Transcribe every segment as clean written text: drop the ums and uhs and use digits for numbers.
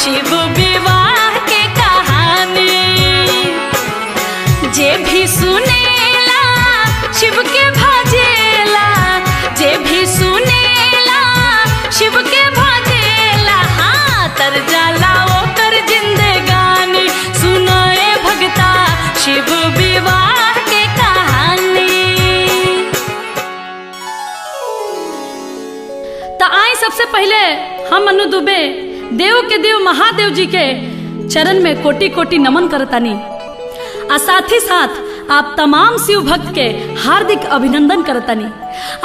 शिव विवाह के कहानी। जे भी सुनेला शिव के भजेला, जे भी सुनेला शिव के भजेला, हाँ तर जाला ओकर जिंदगानी। सुनाए भगता शिव विवाह के कहानी। तो आई सबसे पहले हम मनु दुबे देव के देव महादेव जी के चरण में कोटि कोटि नमन करतानी। आ साथ ही साथ आप तमाम शिव भक्त के हार्दिक अभिनंदन करतानी।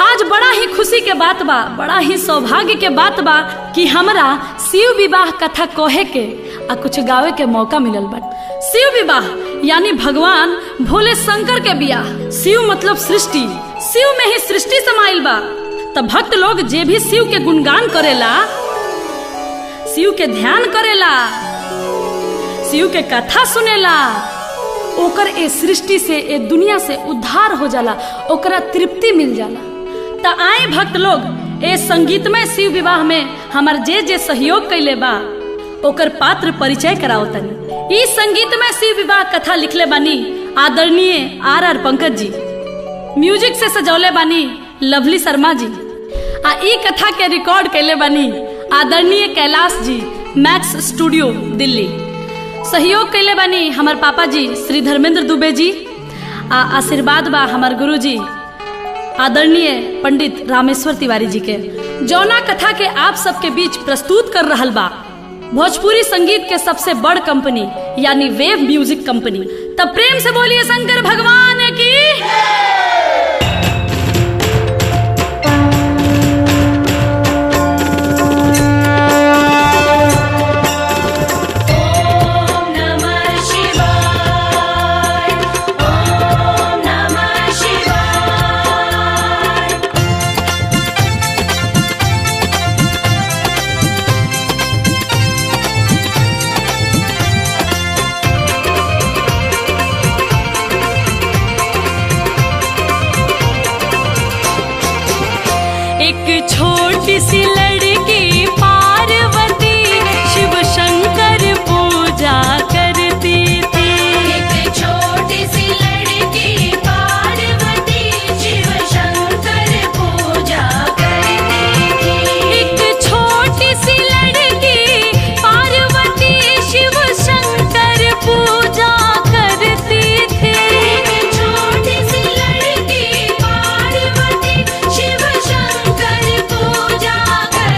आज बड़ा ही खुशी के बात बा, बड़ा ही सौभाग्य के बात बा कि हमरा शिव विवाह कथा कहे के आ कुछ गावे के मौका मिलल बा। शिव विवाह यानी भगवान भोले शंकर के बियाह। शिव मतलब सृष्टि, शिव में ही सृष्टि समाइल बा। तब भक्त लोग जे भी शिव के गुणगान करेला, शिव के ध्यान करेला, शिव के कथा सुनेला, ओकर ए सृष्टि से ए दुनिया से उद्धार हो जाला, ओकरा तृप्ति मिल जाला। त आए भक्त लोग ए संगीतमय शिव विवाह में हमार जे जे सहयोग कैले बा ओकर पात्र परिचय कराओ तनी। ई संगीतमय शिव विवाह कथा लिखले बानी आदरणीय आर पंकज जी, म्यूजिक से सजौले बानी लवली शर्मा जी, आ ई कथा के रिकॉर्ड कैले बानी आदरणीय कैलाश जी, मैक्स स्टूडियो दिल्ली। सहयोग कैले बानी हमार पापा जी श्री धर्मेंद्र दुबे जी, आ आशीर्वाद बा हमार गुरु जी आदरणीय पंडित रामेश्वर तिवारी जी के। जौना कथा के आप सबके बीच प्रस्तुत कर रहल बा भोजपुरी संगीत के सबसे बड़ कंपनी यानी वेव म्यूजिक कंपनी। तब प्रेम से बोलिए शंकर भगवान की। एक छोटी सी लड़की पार्वती शिव शंकर पूजा करती थी। एक छोटी सी लड़की पार्वती शिव शंकर पूजा करती थी। एक छोटी सी लड़की पार्वती शिव शंकर पूजा करती थी। एक छोटी सी लड़की पार्वती शिव शंकर पूजा करती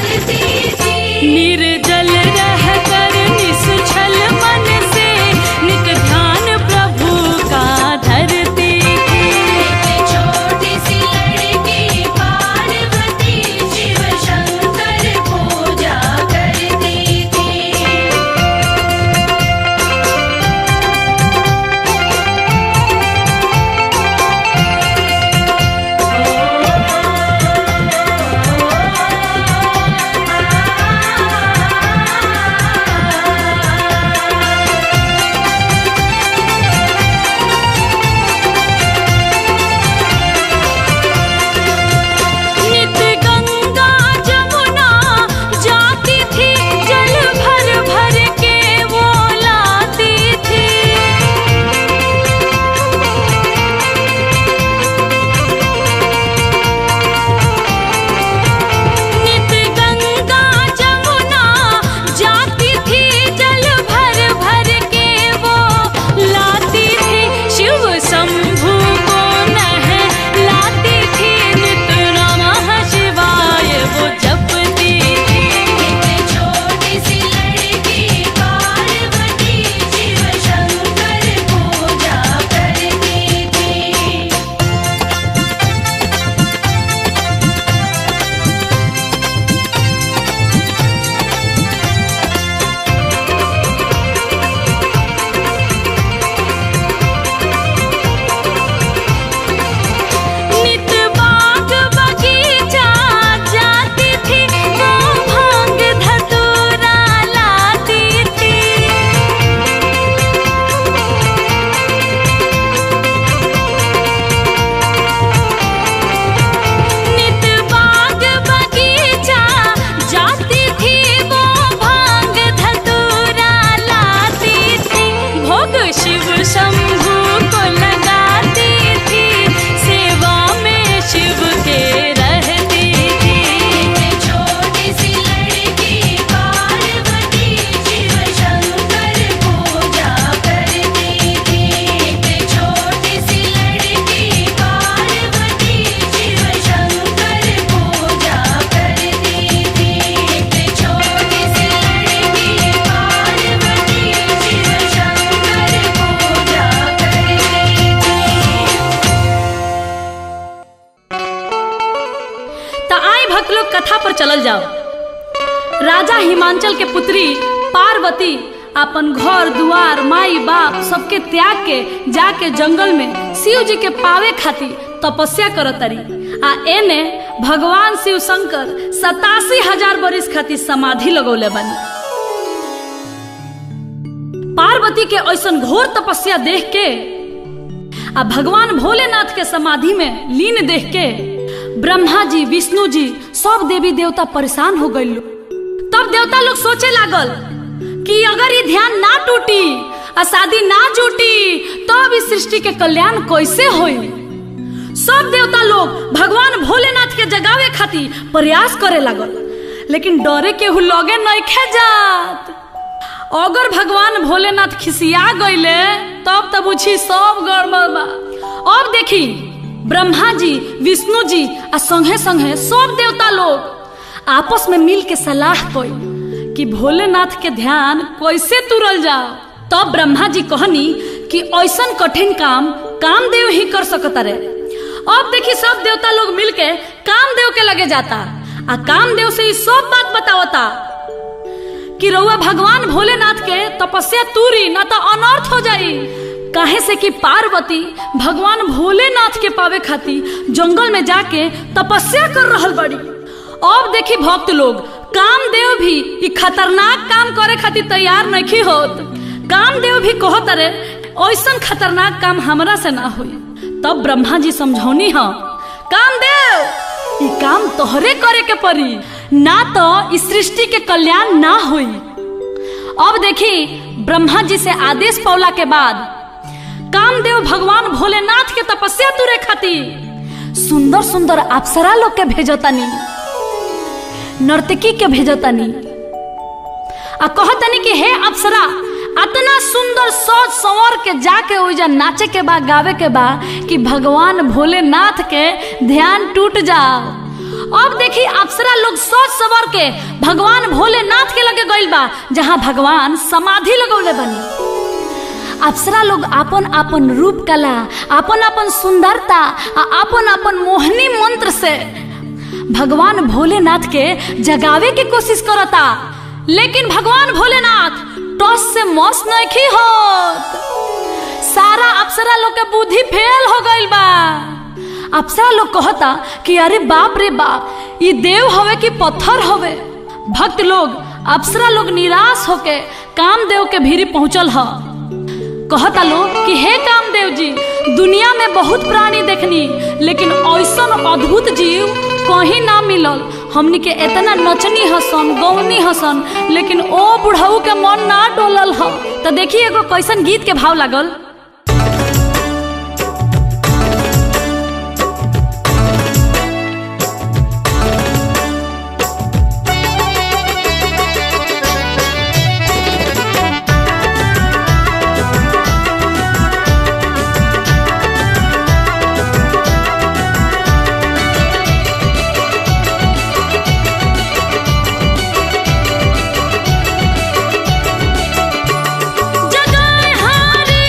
आई भक्त लोग कथा पर चलल जाओ। राजा हिमांचल के पुत्री पार्वती अपन घर दुआर माई बाप सबके त्याग के जाके जंगल में शिव जी के पावे खातिर तपस्या करतरी। आ एने भगवान शिव शंकर 87,000 बरिस खातिर समाधि लगौले बनी। पार्वती के ऐसन घोर तपस्या देख के आ भगवान भोलेनाथ के समाधि में लीन देख के ब्रह्मा जी विष्णु जी सब देवी देवता परेशान हो गए। तब देवता लोग सोचे लागल कि अगर ये ध्यान ना टूटी और शादी ना जुटी तब इस सृष्टि के कल्याण कैसे होई। सब देवता लोग भगवान भोलेनाथ के जगावे खातिर प्रयास करे लागल, लेकिन डरे केहू लगे नहीं खे जात। अगर भगवान भोलेनाथ खिसिया गईले तब पूछी सब गड़बड़ बा। अब देखी ब्रह्मा जी विष्णु जी आ संगे संगे सब देवता लोग आपस में मिल के सलाह कई कि भोलेनाथ के ध्यान कैसे तुरल जाओ। तब ब्रह्मा जी कहनी कि ऐसन कठिन काम कामदेव ही कर सकता रे। अब देखी सब देवता लोग मिलके कामदेव के लगे जाता आ कामदेव से सब बात बतावता कि रउआ भगवान भोलेनाथ के तपस्या तूरी ना तो अनर्थ हो जाई। काहे से कि पार्वती भगवान भोलेनाथ के पावे खातिर जंगल में जाके तपस्या कर रहल बड़ी। अब देखी भक्त लोग कामदेव भी ई खतरनाक काम करे खातिर तैयार नहीं होत। कामदेव भी कहत रे ऐसन खतरनाक काम हमरा से ना होई। तब ब्रह्मा जी समझौनी ह कामदेव ई काम तोहरे करे के पड़ी, ना तो इस सृष्टि के कल्याण ना होई। अब देखी ब्रह्मा जी से आदेश पौला के बाद कामदेव भगवान भोलेनाथ के तपस्या तुरे खातिर सुंदर सुंदर अप्सरा लोग के भेजतानी, नर्तकी के भेजतानी आ कहतानी कि हे अप्सरा इतना सुंदर सोच संवर के जाके ओइजा नाचे के बा गावे के बा कि भगवान भोलेनाथ के ध्यान टूट जाओ। अब देखी अप्सरा लोग सोच संवर के भगवान भोलेनाथ के लगे गइल बा जहां भगवान समाधि लगौले बनी। अप्सरा लोग आपन आपन रूप कला आपन आपन सुंदरता आपन आपन मोहनी मंत्र से भगवान भोलेनाथ के जगावे की कोशिश करता, लेकिन भगवान भोलेनाथ टॉस से मौस नहीं होत। सारा अप्सरा लोग के बुद्धि फेल हो गइल बा। अप्सरा लोग कहता कि अरे बाप रे बाप ये देव हवे कि पत्थर हवे। भक्त लोग अप्सरा लोग निराश होके कामदेव के भीरी पहुंचल ह। कहता लोग कि हे कामदेव जी दुनिया में बहुत प्राणी देखनी, लेकिन ऐसन अद्भुत जीव कहीं ना मिलल। हमनी के इतना नचनी हसन गौनी हसन, लेकिन ओ बुढ़ऊ के मन ना डोलल ह। तो देखिए एगो कैसन गीत के भाव लागल। जगाए हारी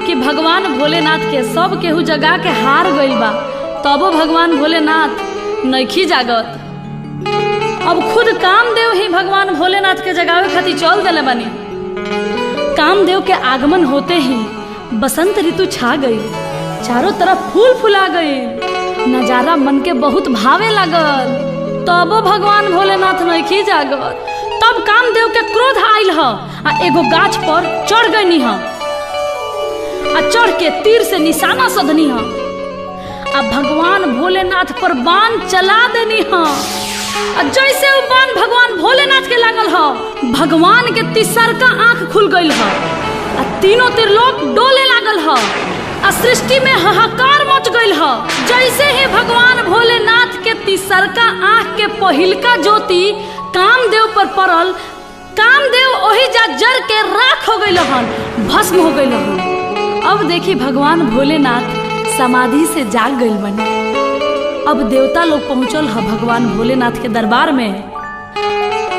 कि भगवान भोलेनाथ के सब केहू जगा के हार गइल बा, तबो भगवान भोलेनाथ नइखी जागत। अब खुद कामदेव ही भगवान भोलेनाथ के जगावे खातिर चल देले बानी। कामदेव के आगमन होते ही बसंत ऋतु छा गई, चारों तरफ फूल फुला गई, नजारा मन के बहुत भावे लागल, तबो भगवान भोलेनाथ नइखी जागत। तब कामदेव के क्रोध आइल ह आ एगो गाछ पर चढ़ गई ह आ चढ़ के तीर से निशाना सधनी ह आ भगवान भोलेनाथ पर बाण चला देनी ह। आ जैसे वो बाण भगवान भोलेनाथ के लागल ह, भगवान के तिसरका आंख खुल गई ह आ तीनों त्रिलोक डोले लागल ह आ सृष्टि में हाहाकार मच गई ह। जैसे ही भगवान भोलेनाथ के तिसरका आंख के पहिलका ज्योति कामदेव पर पड़ल, कामदेव ओही जा जर के राख हो गई हन, भस्म हो गई हन। अब देखी भगवान भोलेनाथ समाधि से जाग गई बने। अब देवता लोग पहुंचल ह भगवान भोलेनाथ के दरबार में।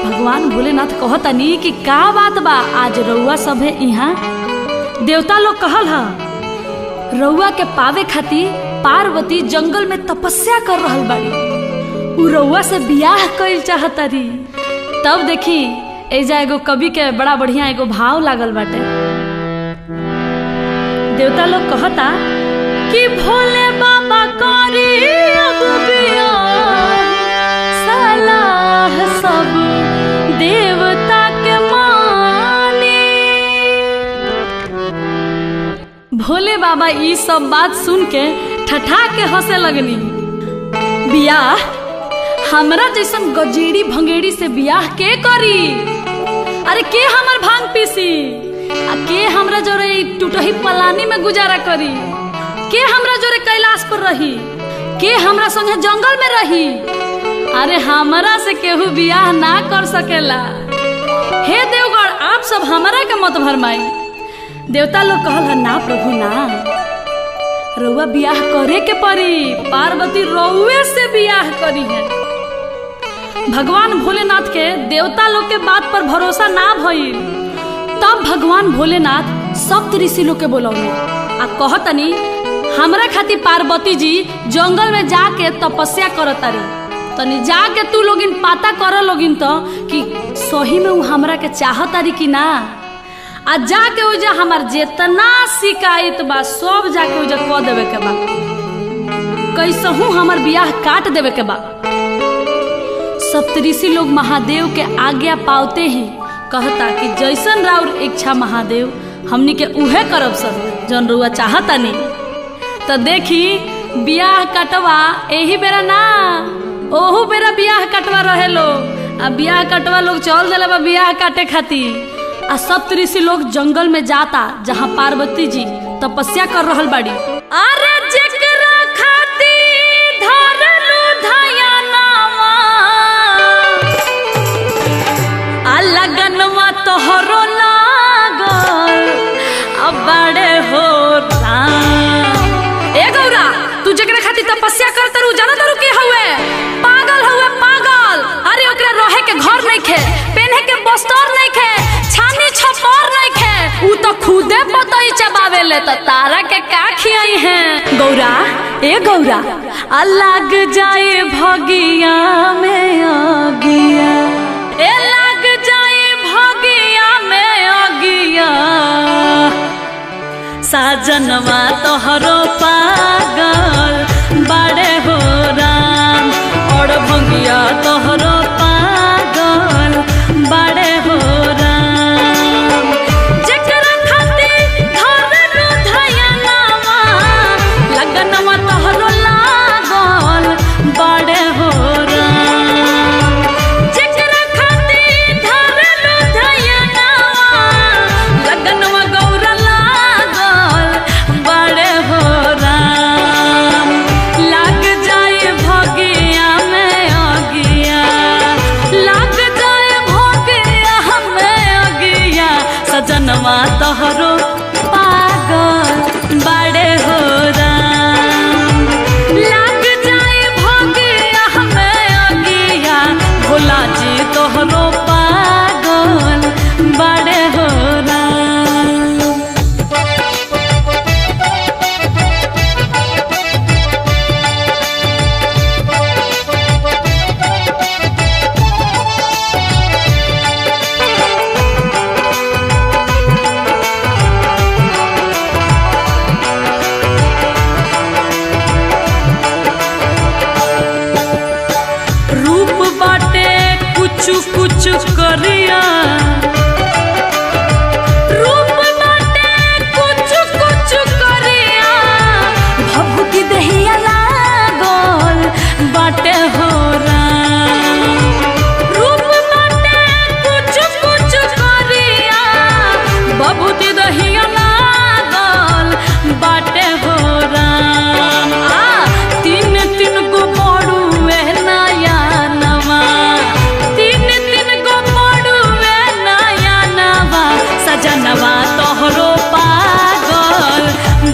भगवान भोलेनाथ कहतनी कि का बात बा, आज रउआ सब है यहाँ। देवता लोग कहल ह रउआ के पावे खातिर पार्वती जंगल में तपस्या कर रहल बाड़ी, उ रउआ से बियाह कइल चाहतारी। तब देखी एजा एगो कवि के बड़ा बढ़िया एगो भाव लागल बाटे। देवता लोग कहता कि भोले बाबा करी अब बियाह, सलाह सब देवता के मानी। भोले बाबा ई सब बात सुन के ठठा के हंसे लगनी। बियाह हमरा जैसन गजेड़ी भंगेड़ी से बियाह के करी? अरे के हमर भांग पीसी आ के हमरा जोरे टूटही पलानी में गुजारा करी? के हमरा जोरे कैलाश पर रही? के हमरा संगे जंगल में रही? अरे हमरा से केहू बियाह ना कर सकेला। हे देवगण, आप सब हमरा के मत भरमाई। देवता लोग कहल ना प्रभु ना, रउआ बियाह करे के पड़ी, पार्वती रउए से बियाह करी है। भगवान भोलेनाथ के देवता लोग के बात पर भरोसा ना भइल। तब भगवान भोलेनाथ सप्त ऋषि लोग के बोलौले आ कहतनी हमरा खातिर पार्वती जी जंगल में जाके तपस्या करतारी, तनी जाके तू लोगिन पता कर लोगिन तो कि सही में उ हमरा के चाहतारी कि ना। आ जाके उजा हमार जेतना शिकायत बा सब जाके उजा कह देवे के बा, कैसहू हमार बियाह काट देवे के बा। सप्तऋषि लोग महादेव के आज्ञा पावते ही कहता कि जैसन राउर इच्छा महादेव, हमनी के उहे करब सब जौन रउआ चाहतानी। तो देखी बियाह कटवा एही बेरा ना, ओहू बेरा बियाह कटवा रहे लोग। आ बियाह कटवा लोग चल देले बा बियाह काटे खातिर। आ सप्तऋषि लोग जंगल में जाता जहाँ पार्वती जी तपस्या कर रहल बाड़ी। अरे जेकरा खातिर धरलू धयानावा, आ लगनवा तोहरो लागल, अब बड़े हो राम। ए गौरा, तू जेकरा खातिर तपस्या करत रहू, जानत रहू के हउए? पागल हउए पागल। अरे ओकरा रहे के घर नहीं खे, पहने के बस्तर नहीं खे, छानी छपर नहीं खे, उ तो खुदे पतई चबावेले, तो तारा के का खियाई है? गौरा, ए गौरा, अलग जाए भगिया में अगिया, ए लग जाए भगिया में अगिया, साजनवा तोहरो पागल बड़े हो राम, और भंगिया तोहरो पागल बड़े हो राम। जेकरा खातिर धरलू धयानावा, लगनवा तोहरो लागल बड़े हो राम। जेकरा खातिर धरलू धयानावा, लगनवा गौरा लागल बड़े हो राम। लग जाए भगिया में अगिया, कुछ करिया रूप बाटे कुछ कुछ करिया भभूति दहिया लागल बाटे हो राम रूप बाटे कुछ कुछ करिया भभूति दहिया लागल बाटे हो राम तीन तीन को पड़ुए नया नवा तीन तीन को पड़ुए नया नवा सजनवा तोहरो पागल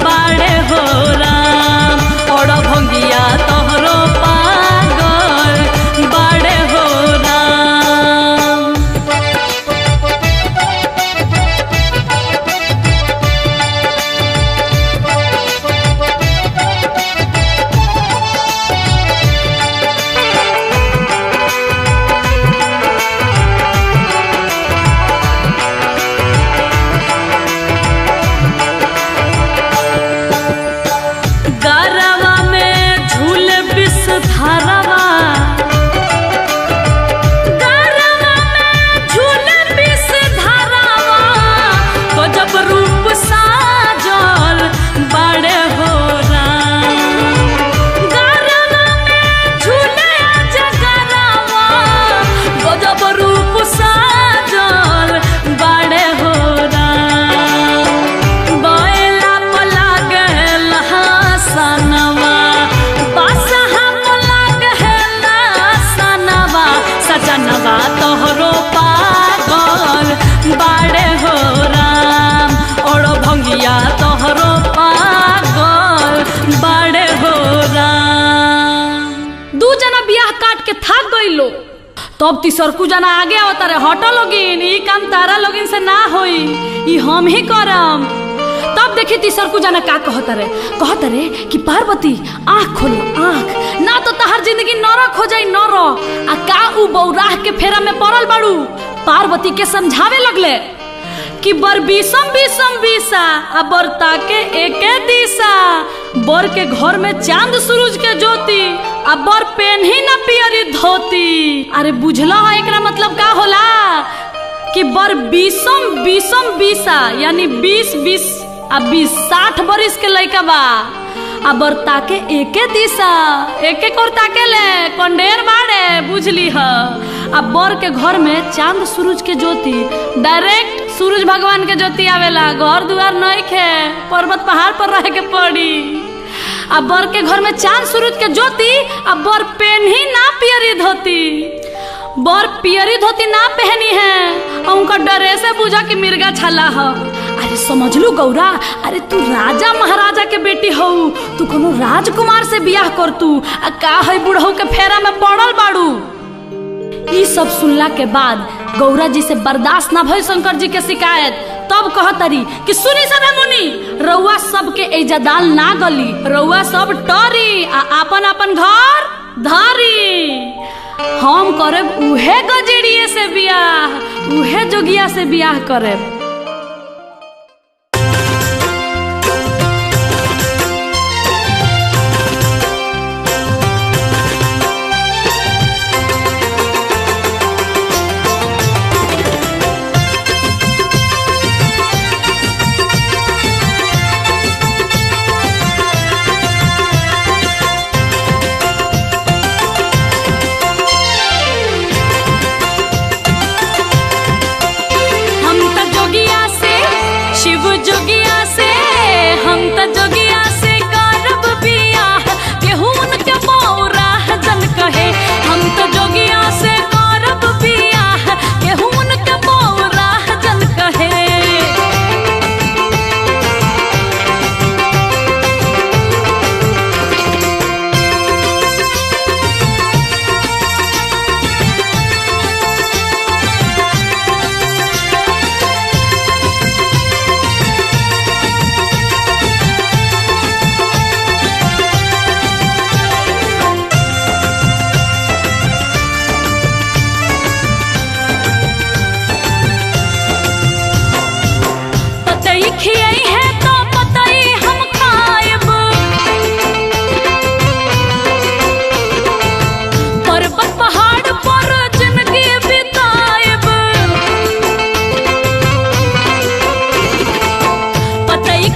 बाड़े हो राम और भंगिया तोहरो पागल बाड़े हो राम गरवा में झूल विष धारवा गरवा में झूल विष धारवा तो जब रूप साजल बड़े हो राम गरवा में झूले जगरवा तो जब रूप साजल बड़े हो राम बैला पला गहल हसनवा बासहा पला गहल हसनवा सजनवा तोहरो पागल बाड़े हो राम और भंगिया तोहरो पागल बाड़े हो राम दू जना बियाह काट के थाक गइलो तब तीसरकू जना आगे आवता रे हटो लोगिन ई काम तारा लोगिन से ना होई ई हम ही करम तब देखी तीसरकू जना का कहता रे कि पार्वती आँख खोलो आँख ना तो तहर जिंदगी नरक हो जाई नरक आ का उ बौराह के फेरा में पड़ल बाड़ू पार्वती के समझावे लगले कि बर बीसम बीसम बीसा आ बर ताके एके दिशा बर के घर में चांद सूरज के ज्योति आ बर पेन्ही ना पियरी धोती अरे बुझला एकरा मतलब का होला कि बर बीसम बीसम बीसा यानी 20 आ 20-60 बरिस के लइका बा आ बर ताके एके दिशा एके कोर ताके ले कंडेर बाड़े बुझली ह आ बर के घर में चांद सूरज के ज्योति डायरेक्ट सूरज भगवान के ज्योति आवेला घर दुआर नहीं खे पर्वत पहाड़ पर रहे के पड़ी आ बर के घर में चांद सूरज के ज्योति आ बर पेन्ही ना पियरी धोती बर पियरी धोती ना पहनी है और उनका डरे से बुझा कि मिर्गा छला है अरे समझ लू गौरा अरे तू राजा महाराजा के बेटी हो तू कोनो राजकुमार से बियाह कर तू आ का है बुढ़ऊ के फेरा में पड़ल बाड़ू ई सब सुनला के बाद गौरा जी से बर्दाश्त ना भइल शंकर जी के शिकायत तब कहतरी कि सुनी सदा मुनि रउआ सब के इज्जदाल ना गली रउआ सब टरी आ अपन अपन घर धरी हम करब उहे गजेड़िए से बियाह उहे जोगिया से बियाह करब जोगी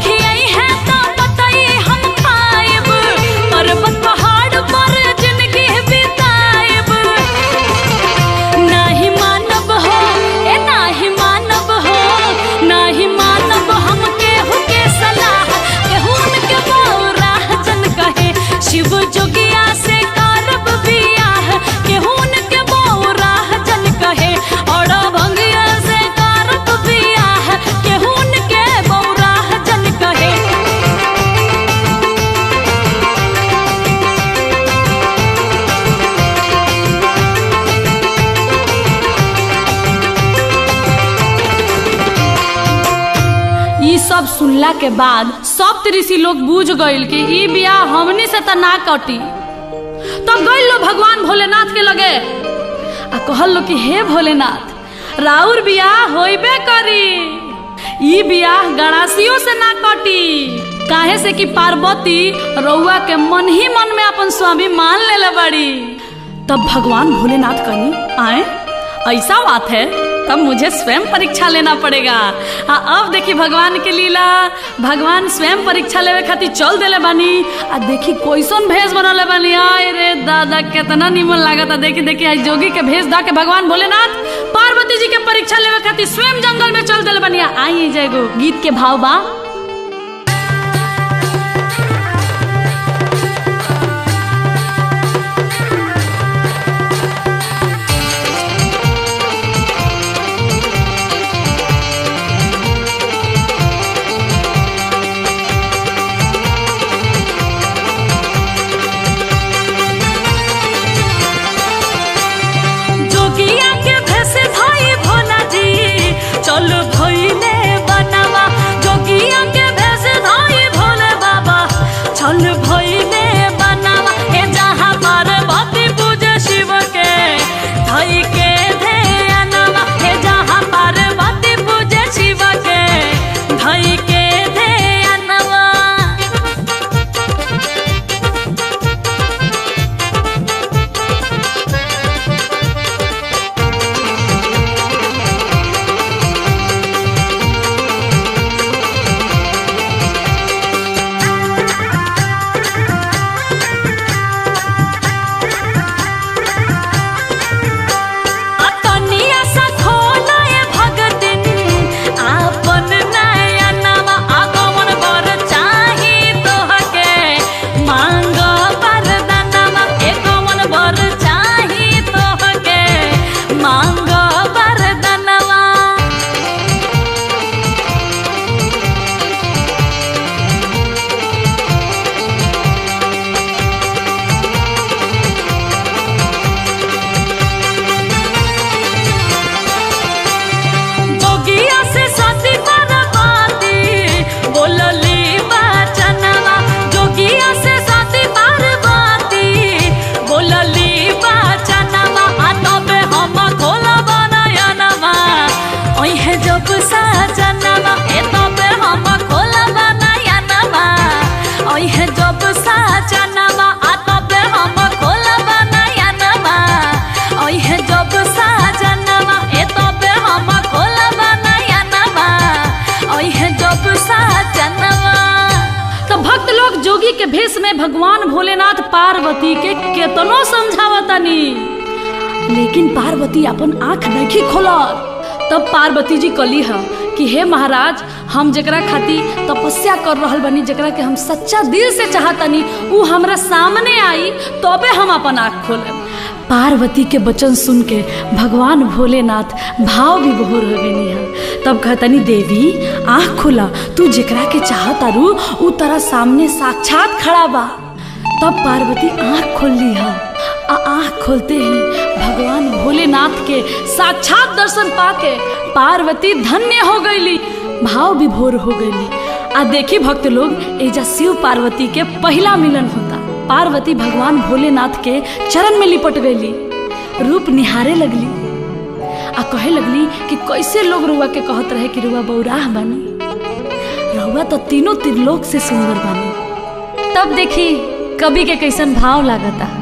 सखी आई है तो बताई हम पाएब, पर्वत पहाड़ पर जिंदगी बिताएब। नाही मानब हो ए नाही मानब हो, नाही मानब हम केहू के सलाह, केहू के बौरा जन कहे शिव जोगिया से करब बियाह, केहू के बौरा जन कहे और भंगिया से करब बियाह, केहू के बौरा जन कहे। ई सब सुनला के बाद सब ऋषि लोग बूझ गइल कि ई बियाह हमनी से त ना कटी। तब गइल लो भगवान भोलेनाथ के लगे आ कहल लो कि हे भोलेनाथ राउर बियाह होइबे करी, ई बियाह गणासियों से ना कटी, काहे से कि पार्वती रउआ के मन ही मन में अपन स्वामी मान लेले बड़ी। तब भगवान भोलेनाथ कही आए ऐसा बात है तब मुझे स्वयं परीक्षा लेना पड़ेगा। अब देखी भगवान की लीला, भगवान स्वयं परीक्षा लेवे खातिर चल देले बानी आ देखी कैसन भेष बनले बानी। आय रे दादा कितना निमन लागता। देखी देखी आज जोगी के भेष दा के भगवान भोलेनाथ पार्वती जी के परीक्षा लेवे खातिर स्वयं जंगल में चल देले बानी। आई जयगो गीत के भाव बा चल भइले बनावा, जोगिया के भेष धाई भोले बाबा चल भइले बनावा। ए जहाँ पार्वती पूजे शिव के धई के ध्यानवा, ए जहाँ पार्वती पूजे शिव के धई के ध्यानवा। जोगी के भेष में भगवान भोलेनाथ पार्वती के केतनो समझावतानी, लेकिन पार्वती अपन आंख नहीं खोलत। तब पार्वती जी कली है कि हे महाराज हम जकरा खातिर तपस्या कर रहल बनी, जकरा के हम सच्चा दिल से चाहतनी उ हमरा सामने आई तबे हम अपन आंख खोलेम। पार्वती के वचन सुन के भगवान भोलेनाथ भाव विभोर हो गई है। तब कहतनी देवी आँख खोला, तू जेकरा के चाहतारू उ तेरा सामने साक्षात खड़ा बा। तब पार्वती आँख खोल ली है। आँख खोलते ही भगवान भोलेनाथ के साक्षात दर्शन पाके पार्वती धन्य हो गईली, भाव विभोर हो गईली। आ देखी भक्त लोग एजा शिव पार्वती के पहला मिलन होता। पार्वती भगवान भोलेनाथ के चरण में लिपट गईली, रूप निहारे लगली आ कहे लगली कि कैसे लोग रुआ के कहत रहे कि रुआ बौराह बानी, रुआ तो तीनों त्रिलोक से सुंदर बानी। तब देखी कवि के कैसन भाव लागता।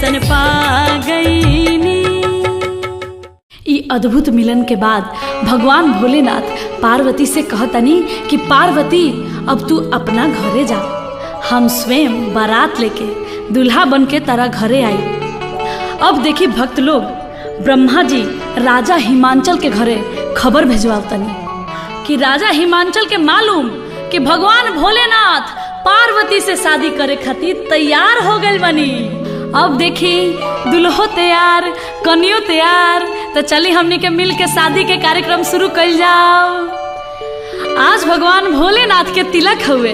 दर्शन पा गईनी। ई अद्भुत मिलन के बाद भगवान भोलेनाथ पार्वती से कहतनी कि पार्वती अब तू अपना घरे जा, हम स्वयं बारात लेके दूल्हा बन के तारा घरे आई। अब देखी भक्त लोग ब्रह्मा जी राजा हिमांचल के घरे खबर भेजवातनी कि राजा हिमांचल के मालूम कि भगवान भोलेनाथ पार्वती से शादी करे खातिर तैयार हो गए बनी। अब देखी दुल्हो तैयार, कन्यो तैयार, तो चली हमनी के मिल के शादी के कार्यक्रम शुरू कर जाओ। आज भगवान भोलेनाथ के तिलक हुए।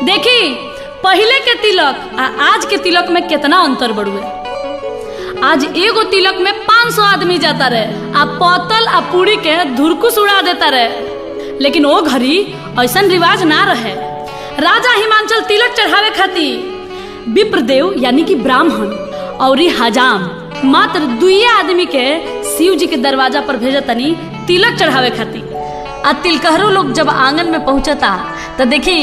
देखी पहले के तिलक आ आज के तिलक में कितना अंतर बढ़ुए। आज एगो तिलक में 500 आदमी जाता रहे, आ पतल आ पूरी के धुरकुस उड़ा देता रहे। लेकिन वो घड़ी ऐसा रिवाज ना रहे। राजा हिमांचल तिलक चढ़ावे खातिर विप्रदेव यानी कि ब्राह्मण और हजाम मात्र 2 आदमी के शिव जी के दरवाजा पर भेजतनी तिलक चढ़ावे खातिर। आ तिलकहरू लोग जब आंगन में पहुंचता तो देखी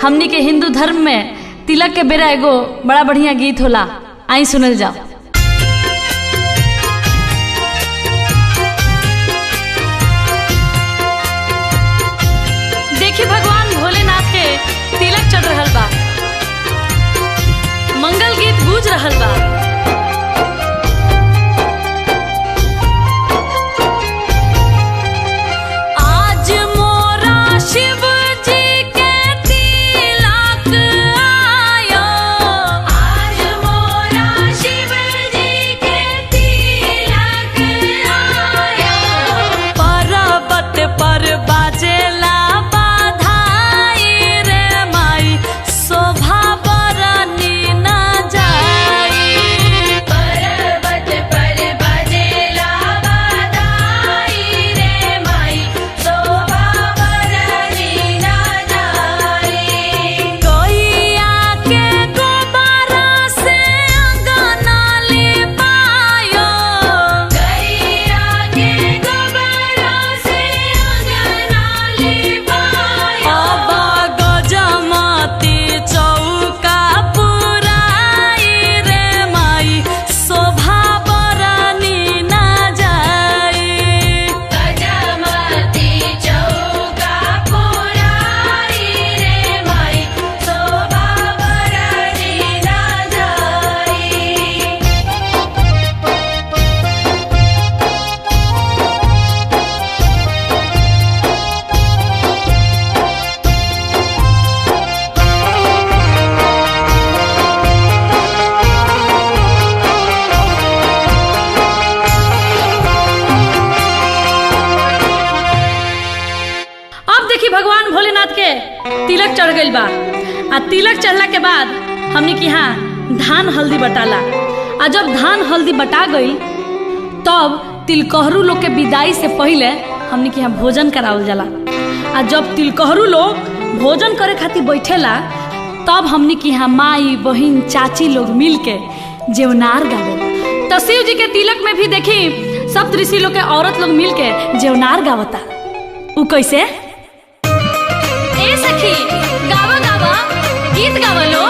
हमनी के हिंदू धर्म में तिलक के बेरा एगो बड़ा बढ़िया गीत होला, आई सुनल जाओ। देखी भगवान भोलेनाथ के तिलक चढ़ रहल बा, मंगल गीत गूंज रहल बा। आज मोरा शिव जी के तिलक आयो, आज मोरा शिव जी के तिलक आयो। पर्वत पर बाजेला बाधाई रे माई, शोभा बरनी न जाई। पर्वत पर बजेला बधाई रे माई, शोभा बरनी न जाई। गैया के गोबरा से अंगना लिपायो, गैया के गोबरा से अंगना लिपायो। अब गजमती चौका पुराई रे माई, शोभा बरनी न जाई। गजमती चौका पुराई रे माई, शोभा बरनी न जाई। अब देखी भगवान भोलेनाथ के तिलक चढ़ गइल बा। आ तिलक चढ़ला के बाद हमने की यहाँ धान हल्दी बटाला। आ जब धान हल्दी बटा गई तब तिलकहरू लोग के विदाई से पहले हमने की यहाँ भोजन करावल जाला। आ जब तिलकहरू लोग भोजन करे खातिर बैठेला तब हमने की यहाँ माई बहिन चाची लोग मिल के जेवनार गावे। तो शिव जी के तिलक में भी देखी सब ऋषि लोग के औरत लोग मिल के जेवनार गावता। उ कैसे? ए सखी गावा गावा, गीत गावा लो।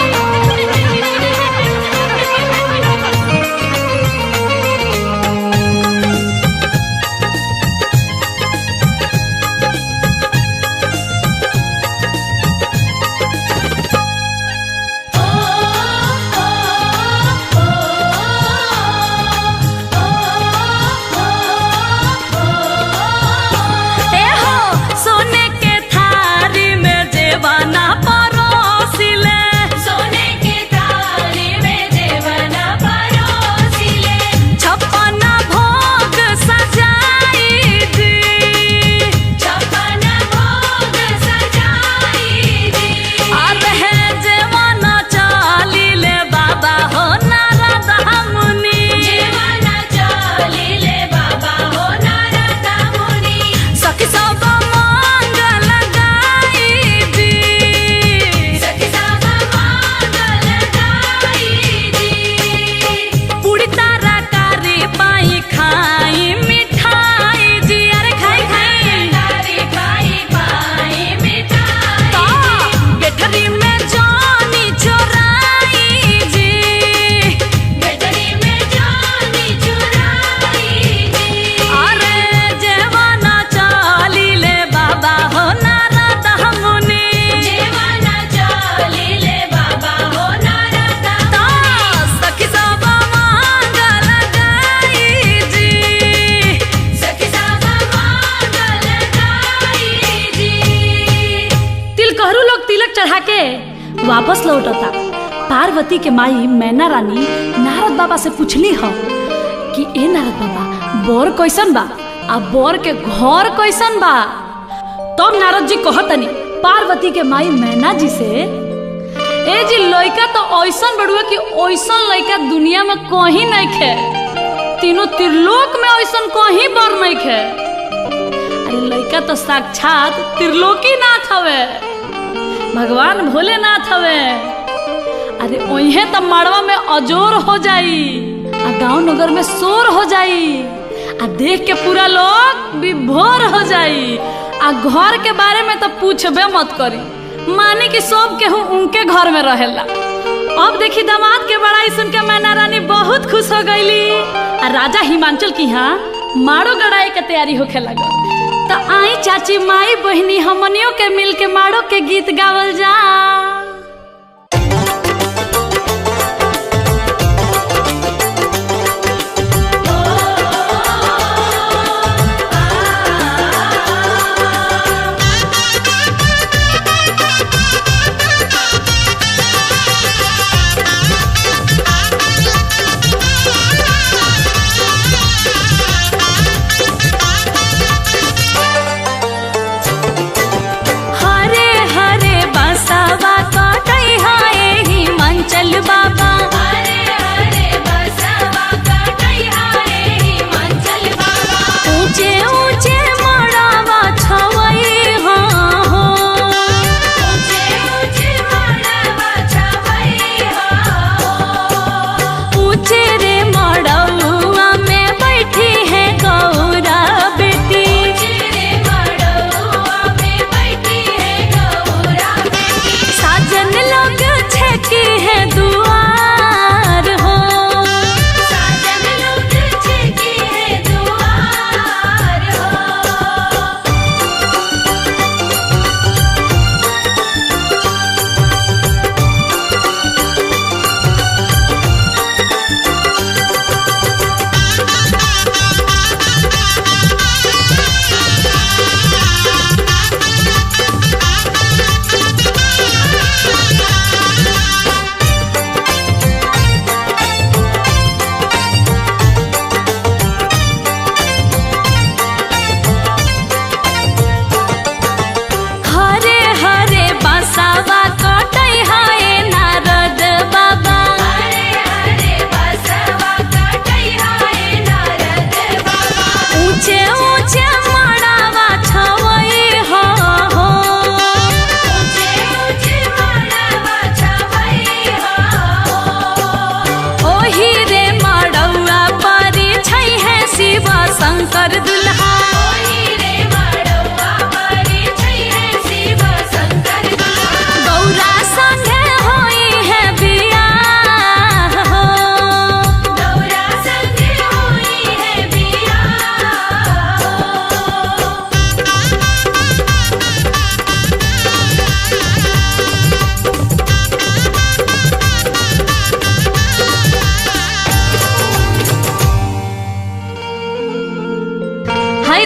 ए हो सोने के थारी में जेवाना पा वापस लौटता। पार्वती के माई मैना रानी नारद बाबा से पूछली हो कि ए नारद बाबा बोर कैसन बा आ बोर के घर कैसन बा। तब नारद जी कहतनी पार्वती के माई मैना जी से, ए जी लइका तो ऐसन बड़ुआ कि ऐसन लइका दुनिया में कहीं नहीं खे, तीनों त्रिलोक में ऐसन कहीं बर नहीं खे। अरे लइका तो साक्षात त्रिलोकी नाथ हवे, भगवान भोलेनाथ हवे। अरे ओहे तो मड़वा में अजोर हो जाई आ गांव नगर में शोर हो जाई आ देख के पूरा लोग विभोर हो जाई। आ घर के बारे में तो पूछबे मत करी, माने कि सब केहू उनके घर में रहेला। अब देखी दामाद के बड़ाई सुन के मैना रानी बहुत खुश हो गईली। आ राजा हिमांचल की यहाँ माड़ो गड़ाई के तैयारी होखे लगा। तो आई चाची माई बहनी हमनियों के मिल के माड़ो के गीत गावल जा।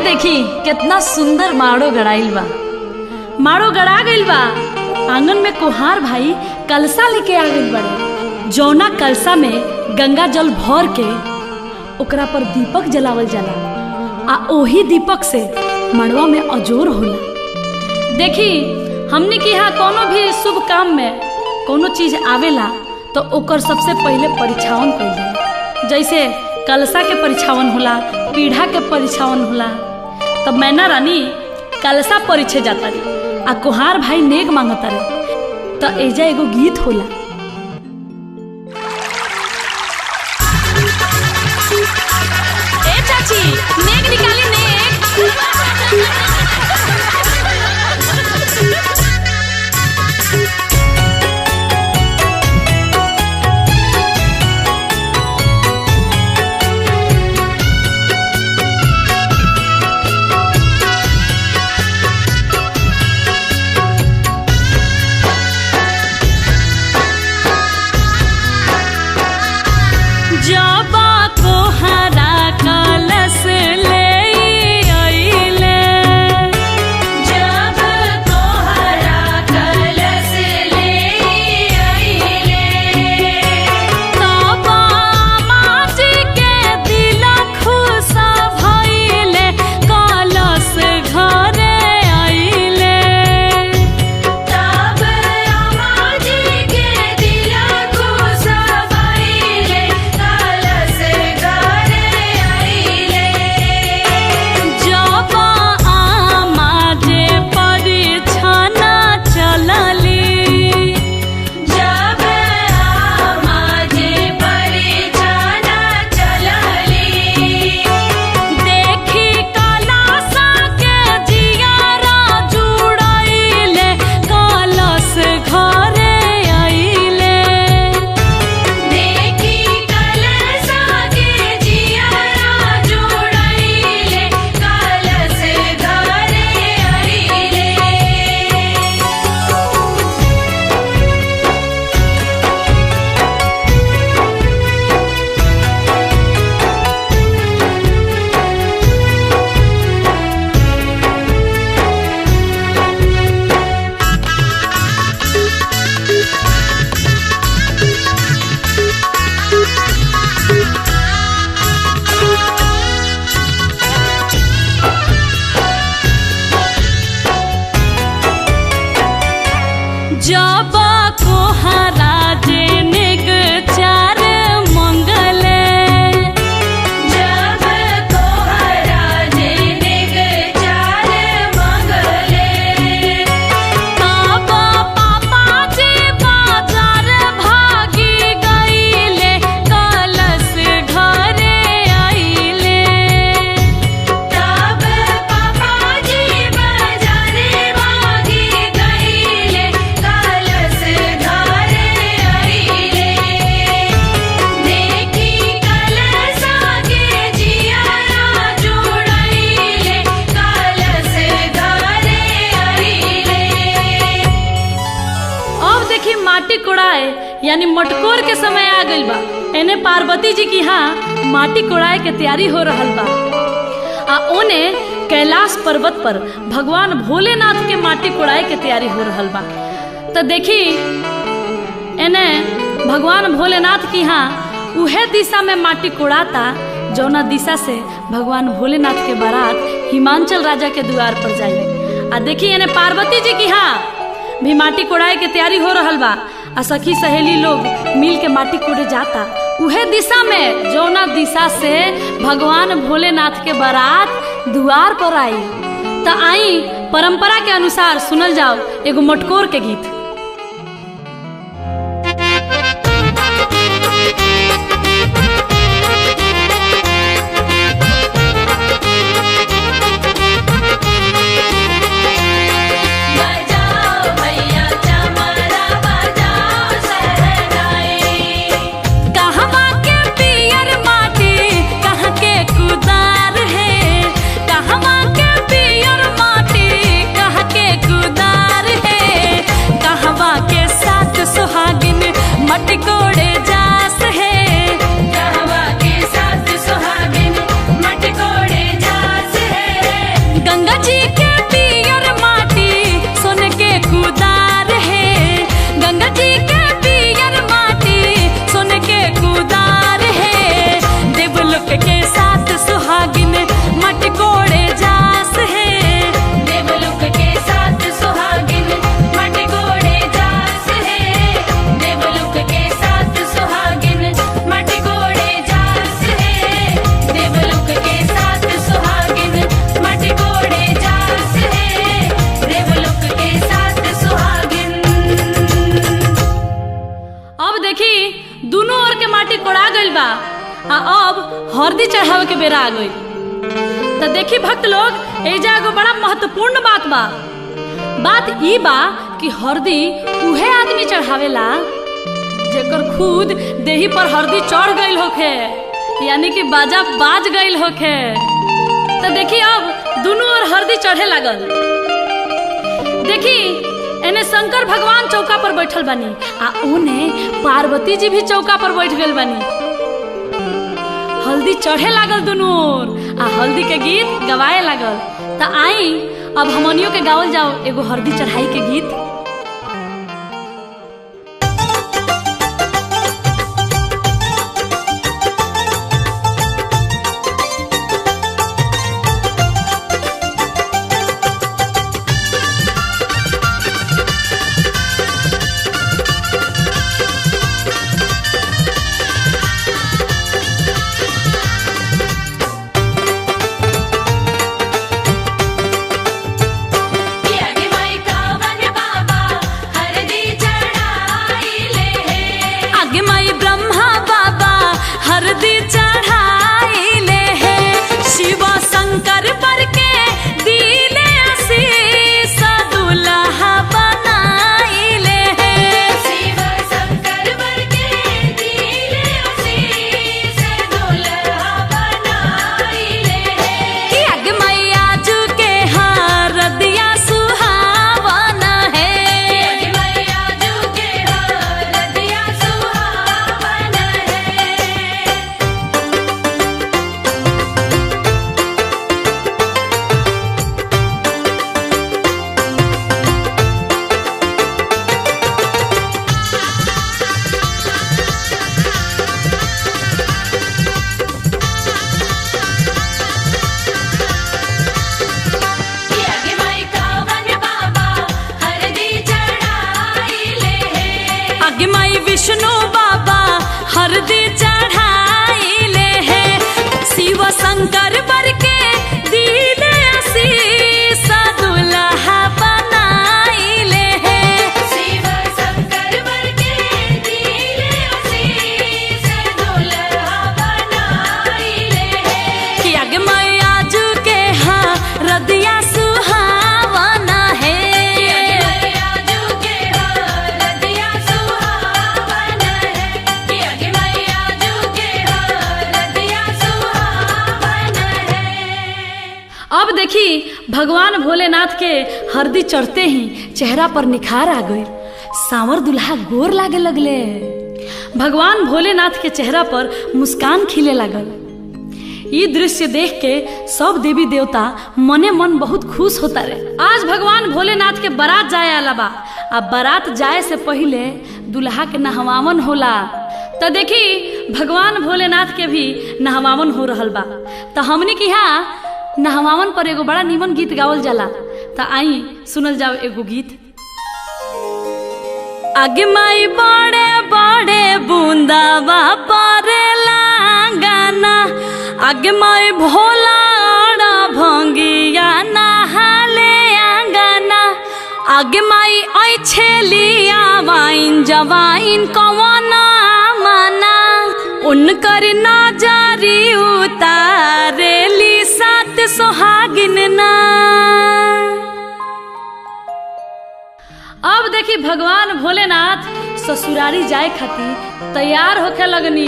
देखी कितना सुंदर माड़ो गड़ाइल बा। माड़ो गड़ा गइल बा। आंगन में कुहार भाई कलसा लेके आ गइल बड़े। जौना कलसा में गंगा जल भर के ओकरा पर दीपक जलावल जाला आ ओही दीपक से मड़वा में अजोर होला। देखी हमने की यहाँ कोनो भी शुभ काम में कोनो चीज आवेला तो ओकर सबसे पहले परिछावन कइल जाला। जैसे कलसा के परिछावन होला, पीढ़ा के परिछावन होला। तब मैना रानी कलसा परिछे जाता रही आ कुहार भाई नेक मांगता रहे। तो एजा एगो गीत होला। ए चाची नेक निकाली नेक। जब कोहरा जेनेक चार मंगले जब कोहरा जेनेक चार मंगले तब पापा जी बाजार भागी गईले कलश घरे आइले तब पापा जी बाजारे भागी गईले कलश घरे आइले देखी कलश आगे जियारा जुड़ाइले कलश घरे आइले अब देखी माटी कोड़ाए यानी मटकोर के समय आ गइल बा। एने पार्वती जी की यहाँ माटी कोड़ाए के तैयारी हो रहल बा आ ओने कैलाश पर्वत पर भगवान भोलेनाथ के माटी कोड़ाए के तैयारी हो रहल बा। तो देखी एने भगवान भोलेनाथ की यहाँ उहे दिशा में माटी कोड़ाता जौना दिशा से भगवान भोलेनाथ के बारात हिमांचल राजा के द्वार पर जाई। आ देखी एने पार्वती जी की यहाँ भी माटी कोड़ाए के तैयारी हो रहल बा आ सखी सहेली लोग मिल के माटी कोड़े जाता उहे दिशा में जौना दिशा से भगवान भोलेनाथ के बारात द्वार पर आई। तो आई परंपरा के अनुसार सुनल जाओ एगो मटकोर के गीत। बजाओ भैया चमरा बजाओ सहनाई कहवा के पियर माटी कहाँ के कुदार है कहवा के पियर माटी कहाँ के कुदार है कहवा के साथ सुहागिन मट कोड़े जास है कहवा के साथ सुहागिन मटकोड़े जास है गंगा जी के पियर माटी सोन के कुदार है गंगा जी के पियर माटी सोन के कुदार है देवलोक के साथ सुहागिन मट कोड़े जास है देवलोक के साथ सुहागिन मटकोड़े जास है देवलोक के साथ सुहागिन मटकोड़े जास है देवलोक के साथ सुहागिन मटकोड़े जास है देवलोक के साथ सुहागिन। अब देखी दोनों ओर के माटी कोड़ा गइल बा आ अब हरदी चढ़ावे के बेरा आ गई। तो देखी भक्त लोग एजा एगो बड़ा महत्वपूर्ण बात बा। बात ई बा कि हरदी उहे आदमी चढ़ावेला जेकर खुद देही पर हरदी चढ़ गइल होखे यानी कि बाजा बाज गइल होखे। तो देखी अब दोनों ओर हरदी चढ़े लागल। देखी एने शंकर भगवान चौका पर बैठल बानी आ ओने पार्वती जी भी चौका पर बैठ गइल बानी। हल्दी चढ़े लागल दोनों ओर आ हल्दी के गीत गवाए लागल। तो आई अब हमनियों के गावल जाओ एगो हल्दी चढ़ाई के गीत। आगे माई कावन बाबा हरदी चढ़ाइले है आगे माई ब्रह्मा बाबा हरदी चढ़ाइले है शिव शंकर पर के दिले आशीष दुल्हा बनाइले है शिव शंकर वर के दिले आशीष दुल्हा बनाइले है कि आगे माई आजू के हरदिया सुहावन है आगे मैया जो के हरदिया सुहावन है विष्णु बाबा हरदी चढ़ाइले है शिव शंकर बर के दिले आशीष दुल्हा बनाइले है शिव शंकर वर के दिले आशीष दुल्हा बनाइले है कि आगे मैया जू के हाँ रदिया सुहावना है मैया जू के हरदिया सुहावन है कि अगे मैया जू के हरदिया सुहावन है। अब देखी भगवान भोलेनाथ के हरदी चढ़ते ही चेहरा पर निखार आ गई सांवर दुल्हा गोर लागे लगले भगवान भोलेनाथ के चेहरा पर मुस्कान खिले लागल। ये दृश्य देख के सब देवी देवता मने मन बहुत खुश होता रहे। आज भगवान भोलेनाथ के बारात जाए आला बा अब बारात जाए से पहले दुल्हा के नहवावन होला तो देखी भगवान भोलेनाथ के भी नहवावन हो रहल बा तो हमनी के यहाँ नहवावन पर एगो बड़ा नीमन गीत गावल जाला तो आई सुनल जाओ एगो गीत। आगे माई बड़े बड़े बूंदावा परेला गाना आगे माई भोला भंगिया नहाले आंगना आगे माई आई छेलिया वाइन जवाइन कवना माना उनकर नजरी उतारेली सात सोहागिन ना। अब देखी भगवान भोलेनाथ ससुरारी जाए खातिर तैयार होके लगनी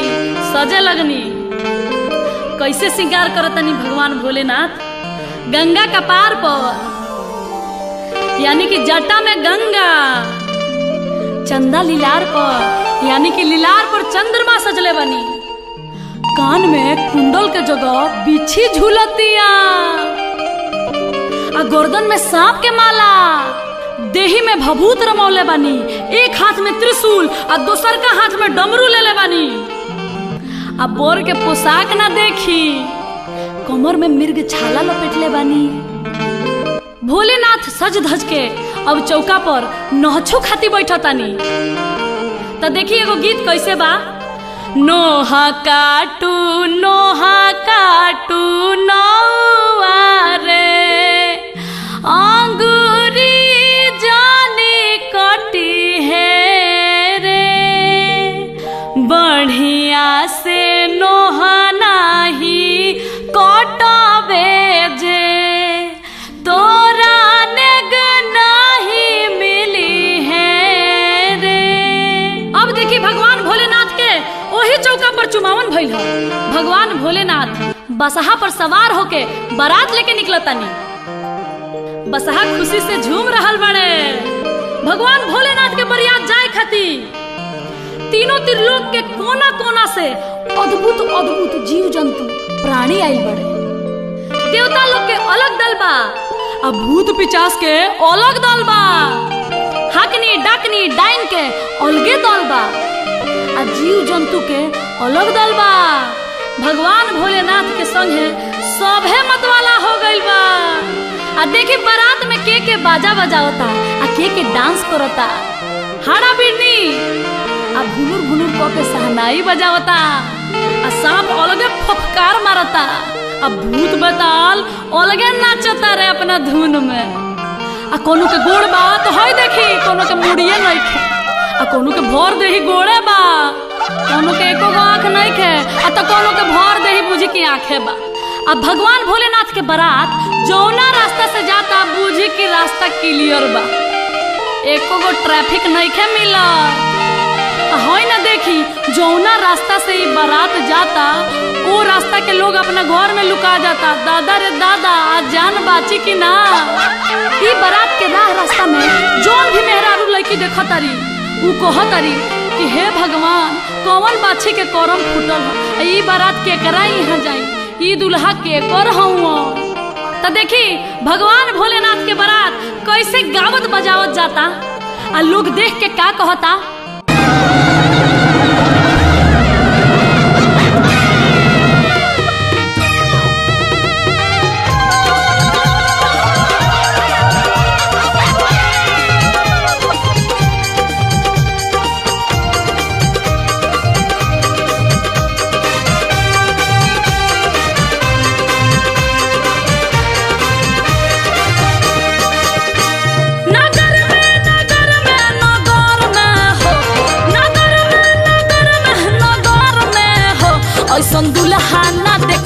सजे लगनी कैसे श्रृंगार करतनी भगवान भोलेनाथ गंगा का पार पर यानी कि जटा में गंगा चंदा लीलार पर यानी कि लीलार पर चंद्रमा सजले बनी कान में कुंडल के जगह बिच्छी झूलतिया आ गर्दन में सांप के माला देही में भभूत रमौले बानी एक हाथ में त्रिशूल आ दोसर का हाथ में डमरू लेले बानी आ बोर के पोशाक ना देखी कमर में मिर्ग छाला लपेटले बानी भोलेनाथ सज धज के अब चौका पर नहछो खाती बैठतानी तो देखी एगो गीत कैसे बा नोहा काटू नौआ रे अंगूरी जानी कटी है रे बढ़िया से नोहा नाही कटबे जे तोरा नेग नहीं मिली है रे। अब देखी भगवान भोलेनाथ के वही चौका पर चुमावन भइल है भगवान भोलेनाथ बसहा पर सवार होके बारात लेके निकलतानी बसहा खुशी से झूम रहल बड़े भगवान भोलेनाथ के बरियात जाए खातिर तीनों त्रिलोक के कोना कोना से अद्भुत अद्भुत जीव जंतु प्राणी आइल बड़े देवता लोग के अलग दल बा अब भूत पिचास के अलग दल बा हकनी डाकनी डाइन के अलगे दल बा आ जीव जंतु के अलग दल बा भगवान भोलेनाथ के संगे सभे मतवाला हो गइल बा आ देखी बारात में के बाजा बजावता आ के डांस करता हाड़ा बिरनी आ भुनुर भुनुर क के सहनाई बजावता आ सांप अलगे फफकार मारता आ भूत बताल अलगे नाचता रे अपना धुन में आ कोनो के गोड़ बा तो हई देखी कोनो के मुड़िए नइखे आ कोनो के भर देही गोड़े बा कोनो के एको गो आँख नइखे आ तो कोनो के भर देही बुझी की आँखे बा। अब भगवान भोलेनाथ के बारात जौना रास्ता से जाता बुझी की रास्ता क्लियर बा एको गो ट्रैफिक नइखे मिलत हई ना देखी जौना रास्ता से ये बारात जाता वो रास्ता के लोग अपना घर में लुका जाता दादा रे दादा आज जान बाची की ना। ये बारात के रास्ता में जौन भी मेहरारू लड़की देखतारी उ कहतारी कि हे भगवान कौन बाछी के करम फूटल है ई बारात के करा यहाँ जाई ई दुल्हा के कर हूँ। तो देखी भगवान भोलेनाथ के बारात कैसे गावत बजावत जाता आ लोग देख के का कहता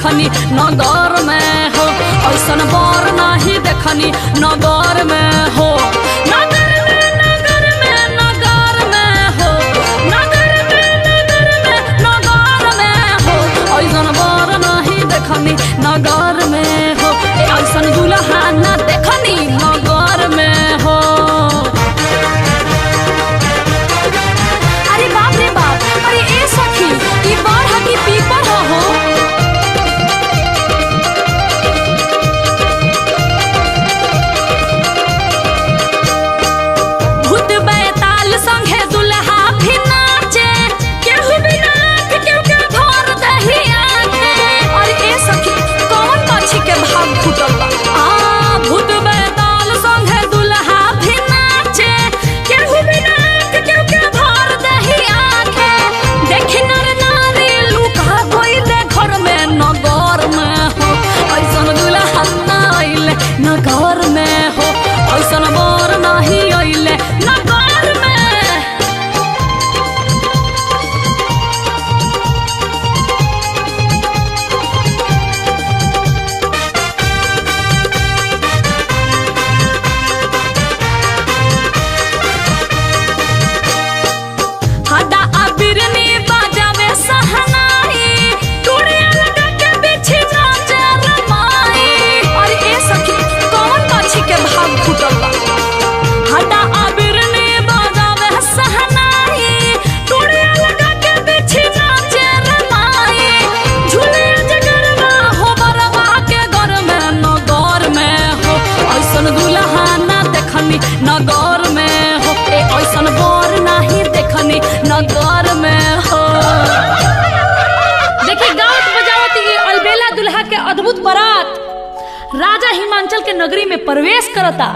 देखनी नगर में हो, ऐसन बर नहीं देखनी नगर में हो। नगर में नगर में नगर में हो, नगर में नगर में नगर में हो, ऐसन बर नहीं देखनी नगर में हो, ऐसन दुल्हा न देखनी नगर में हो। अरे बाप रे बाप, अरे ए सखी ई बाढ़ की पीपर हो। भूत बैताल संगे दुल्हा भी नाचे, केहू भी नाच केहू के भर दही आंखे। अरे ए सखी कौन पक्षी के भाग फूटल बा। भूत बैताल संगे दुल्हा भी नाचे, केहू भी नाच केहू के भर दही आंखे। देखी नर नारी लुका गइले घर में नगर में हो, ऐसन दुल्हा ना अइले नगर में हो, ऐसन बर नहीं अइले नगर में। हड्डा अबिरनी बाजावे सहनाई, टूड़िया लगा के बिछी नाचे रमाई। अरे ए सखी कौन पक्षी के भाग फूटल बा। हड्डा अबिरनी बाजावे सहनाई, टूड़िया लगा के बिछी नाचे रमाई। झूले जगरवा हो बरवा के घर में नगर में हो, ऐसन दुल्हा ना देखनी नगर में हो, ऐसन बर नहीं देखनी नगर में हो। देखिए गावत बजावत ये अलबेला दुल्हा के अद्भुत बारात राजा हिमांचल के नगरी में प्रवेश करता।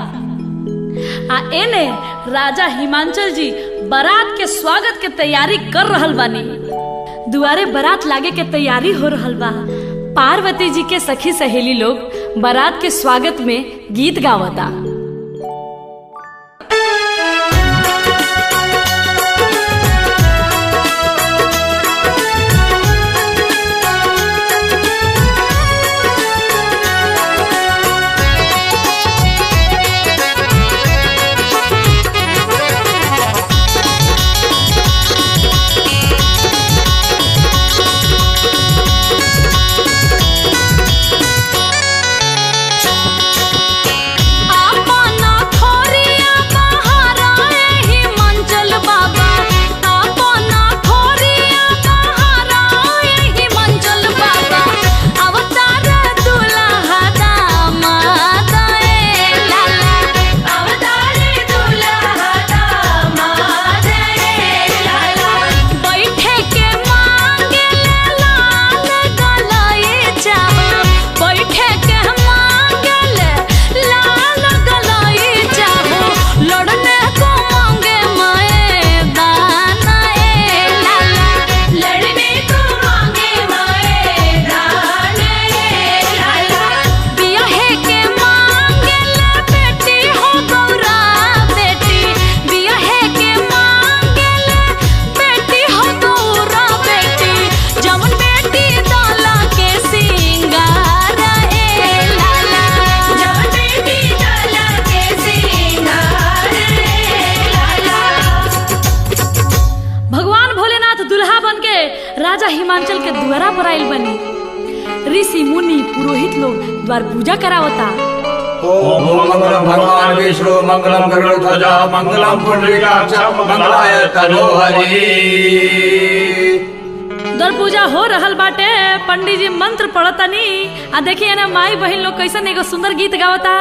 एने राजा हिमांचल जी बारात के स्वागत के तैयारी कर रहल बानी। दुआरे बारात लागे के तैयारी हो रहल बा। पार्वती जी के सखी सहेली लोग बारात के स्वागत में गीत गावता। राजा हिमांचल के द्वारा पर आइल बनी। ऋषि मुनि पुरोहित लोग द्वार पूजा करावता। ओम मंगलम भगवान विष्णु मंगलम गरुड़ध्वजा मंगलम पुंडरीकाक्ष मंगलाय तनोहरि। द्वार पूजा हो रहल बाटे, पंडित जी मंत्र पढ़तनी। आ देखिए ना माई बहन लोग कैसन एगो सुंदर गीत गावता।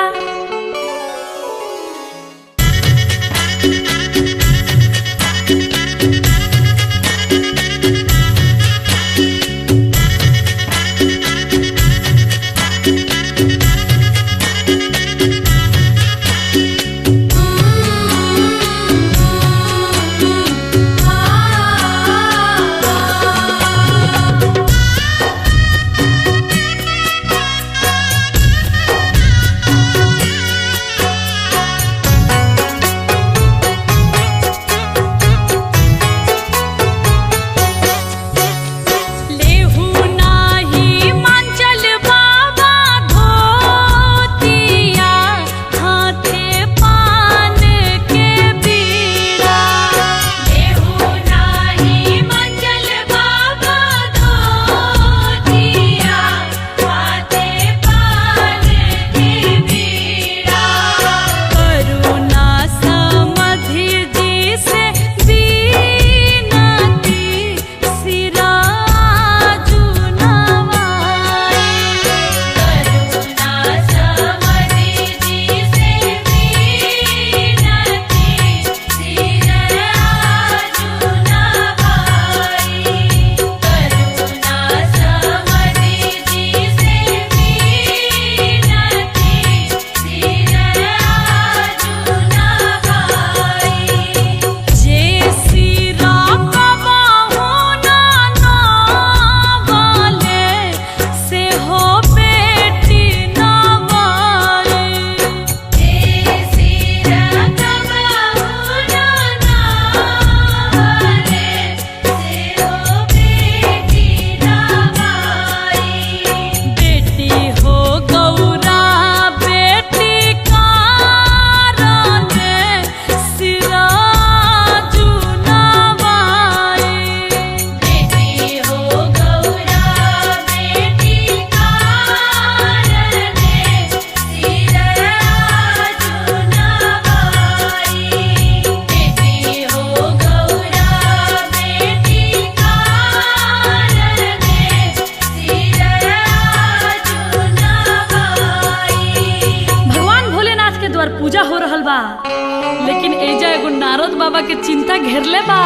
घेरले बा।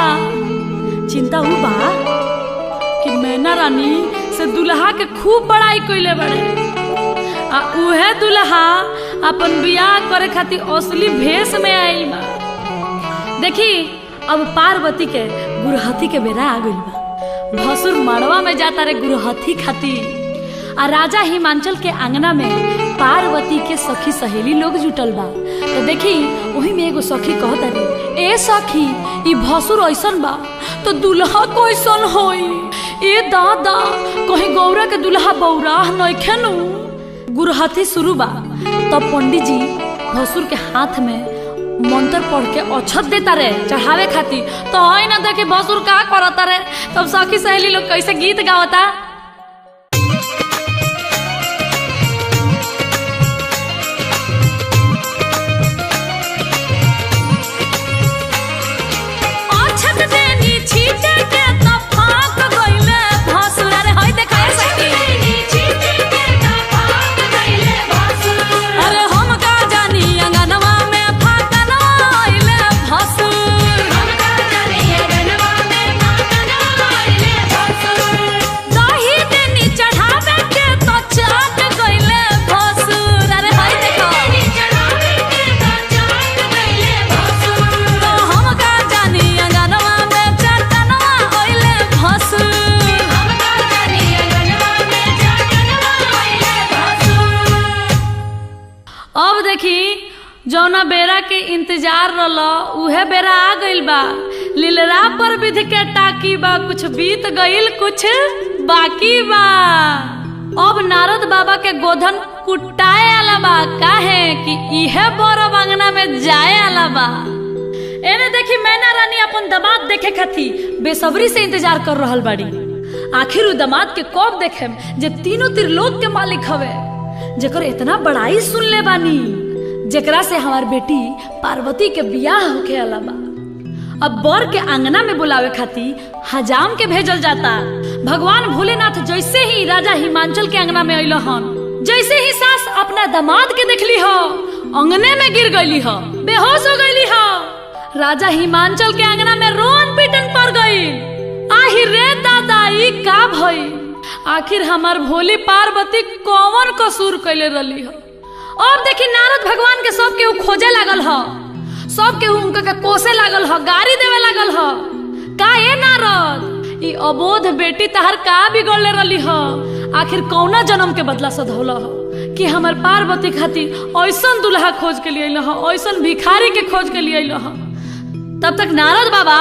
चिंता ऊ बा कि मैना रानी से दुल्हा के खूब बड़ाई कइले बड़े, आ उहे दुल्हा अपन बियाह करे खातिर असली भेष में आइल बा। देखी अब पार्वती के गुरहथी के बेरा आ गइल बा। भसुर मड़वा में जाता रे गुरहथी खातिर, आ राजा हिमांचल के आंगना में पार्वती के सखी सहेली लोग जुटल बा। तो देखी वही में एगो सखी कहता रे, ए सखी ई भसुर ऐसन बा तो दुल्हा कैसन होई? ए दादा कहीं गौरा के दुल्हा बौराह नइखे नु। गुरहथी शुरू बा। तब पंडित जी भसुर के हाथ में मंत्र पढ़ के अक्षत देता रे चढ़ावे खातिर। तो है ना देखे भसुर का करता रे। तब सखी सहेली लोग कैसे गीत गावता। जौना बेरा के इंतजार रलो उहे बेरा आ गइल बा। लीलरा पर विध के टाकी बा, कुछ बीत गइल कुछ बाकी बा। अब नारद बाबा के गोधन कुटाए आला बा। काहे कि इहे बरब अंगना में जाए आला बा। एने देखी मैना रानी अपन दामाद देखे खातिर बेसब्री से इंतजार कर रहल बाड़ी। आखिर उ दामाद के कब देखेम जे तीनों त्रिलोक के मालिक हवे, जेकर इतना बड़ाई सुन ले बानी, जेकरा से हमार बेटी पार्वती के बियाह होके आला बा। अब बर के आंगना में बुलावे खातिर हजाम के भेजल जाता। भगवान भोलेनाथ जैसे ही राजा हिमांचल के आंगना में अइलो हन, जैसे ही सास अपना दामाद के देखली हो अंगने में गिर गईली हो, बेहोश हो गईली हो। राजा हिमांचल के आंगना में रोन पीटन पड़ गई। आहिर रे दादा ई का भई? आखिर हमार भोली पार्वती कौन कसूर कैले रही हो? अब देखी नारद भगवान के सब केहू खोजे लागल ह, सब केहू उनका के कोसे लागल ह, गाड़ी देवे लागल ह। का ए नारद ई अबोध बेटी तहर का बिगड़ले रही ह? आखिर कौना जन्म के बदला सधौला ह कि हमार पार्वती खातिर ऐसन दुल्हा खोज के लिए ह, ऐसन भिखारी के खोज के लिए ह। तब तक नारद बाबा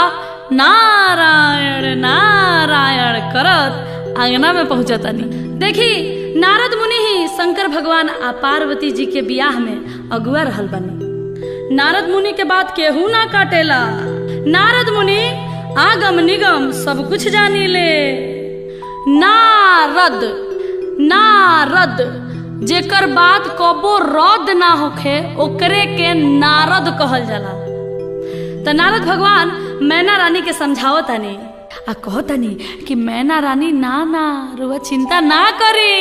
नारायण नारायण करत आंगना में पहुंचतानी। देखी नारद मुनि ही शंकर भगवान आ पार्वती जी के बियाह में अगुआ रहल बनी। नारद मुनि के बात केहू ना काटेला। नारद मुनि आगम निगम सब कुछ जानी ले। नारद नारद जेकर बात कबो रद्द ना होखे ओकरे के नारद कहल जाला। तो नारद भगवान मैना रानी के समझावतानी आ कहतानी कि मैना रानी ना ना रुआ चिंता ना करी,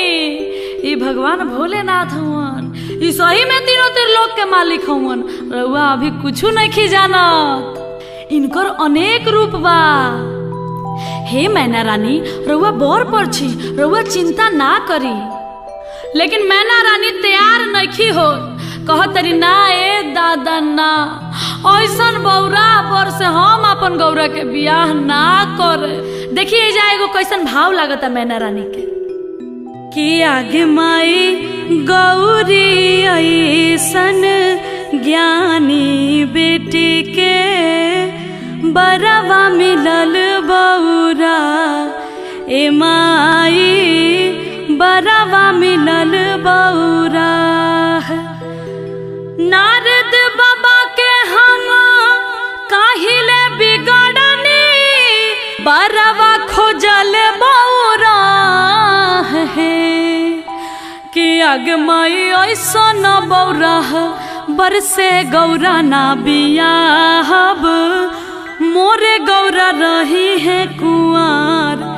ई भगवान भोलेनाथ हुवन, ई सही में तीनों त्रिलोक के मालिक हुवन। रुआ अभी कुछ नहीं जानत, इनकर अनेक रूप बा। हे मैना रानी रुआ बर पर छी, रुआ चिंता ना करी। लेकिन मैना रानी तैयार नहीं हो। कहतरी ना ए दादा ना, ऐसन बौरा बर से हम अपन गौरा के बियाह ना करे। देखिए जाएगो कैसन भाव लागता मैना रानी के कि आगे माई गौरी ऐसन ज्ञानी बेटी के बरवा मिलल बौरा। ए माई बरवा मिलल बौरा। नारद बाबा के हम काहिले बिगड़नी, बरवा खोजल बौरा है कि अगमाई ऐसन बौरा बरसे गौरा ना बियाहब, मोरे गौरा रही है कुंवर।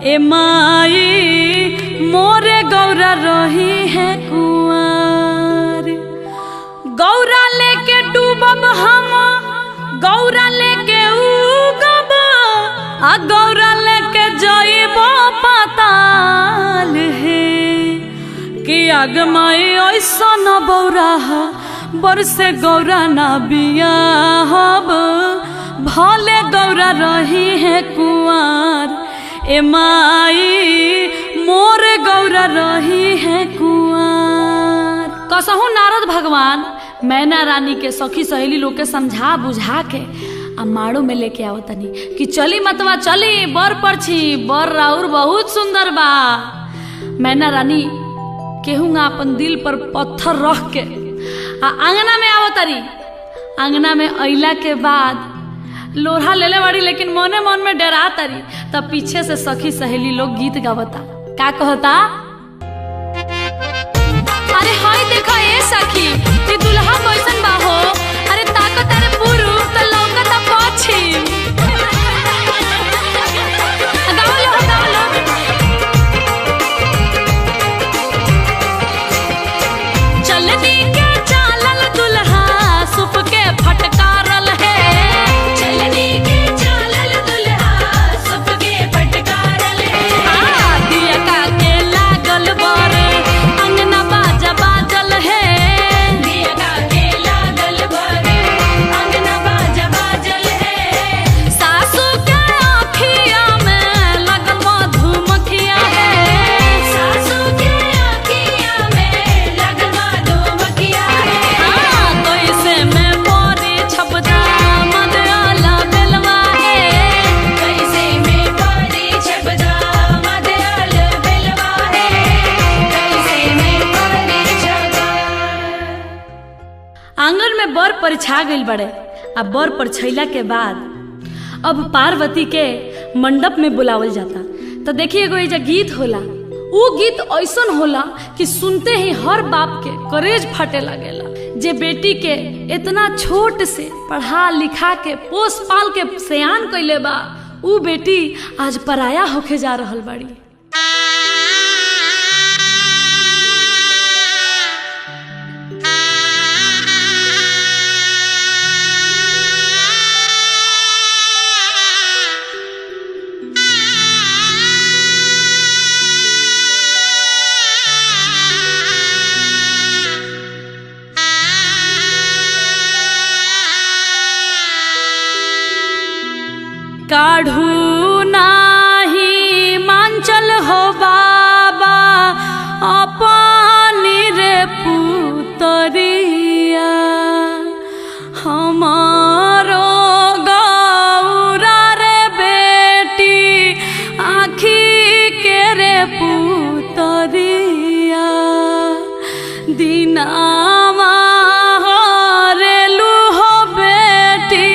ए माई मोरे गौरा रही है कुंवर। गौरा लेके डूबब हम, गौरा लेके गौरा लेके जाइबो पाताल है कि आगमाई ऐसा न बौरा बरसे गौरा ना बिया हब भले गौरा रही है कुंवार ए माई मोर गौरा रही है कुंवार। कसहु नारद भगवान मैना रानी के सखी सहेली लोग के समझा बुझा के आ माड़ो में लेके आओ तनी कि चली मतवा चली बर परछी बर राउर बहुत सुंदर बा। मैना रानी केहूँगा अपन दिल पर पत्थर रख के आ आंगना में आओ तरी। आंगना में अइला के बाद लोढ़ा लेले बाड़ी लेकिन मने मन में डरा तरी। तब पीछे से सखी सहेली लोग गीत गावता का कहता अरे हाय देखा ए सखी ये दुल्हा कैसन बा हो। अरे ताकत अरे पुरु त लौकता पछी बर पर छा गई बड़े। अब बर पर छैला के बाद अब पार्वती के मंडप में बुलावल जाता। तो देखिए एगो एजा गीत होला, वो गीत ऐसन होला कि सुनते ही हर बाप के करेज फटे लगेला। जे बेटी के इतना छोट से पढ़ा लिखा के पोस पाल के सयान कैले बा, ऊ बेटी आज पराया होके जा रहल बाड़ी। काढ़ू नाही मांचल हो बाबा अपनी रे पुतरिया, हमारो गौरा रे बेटी आखी के रे पुतरिया। दिनावा हरेलू हो बेटी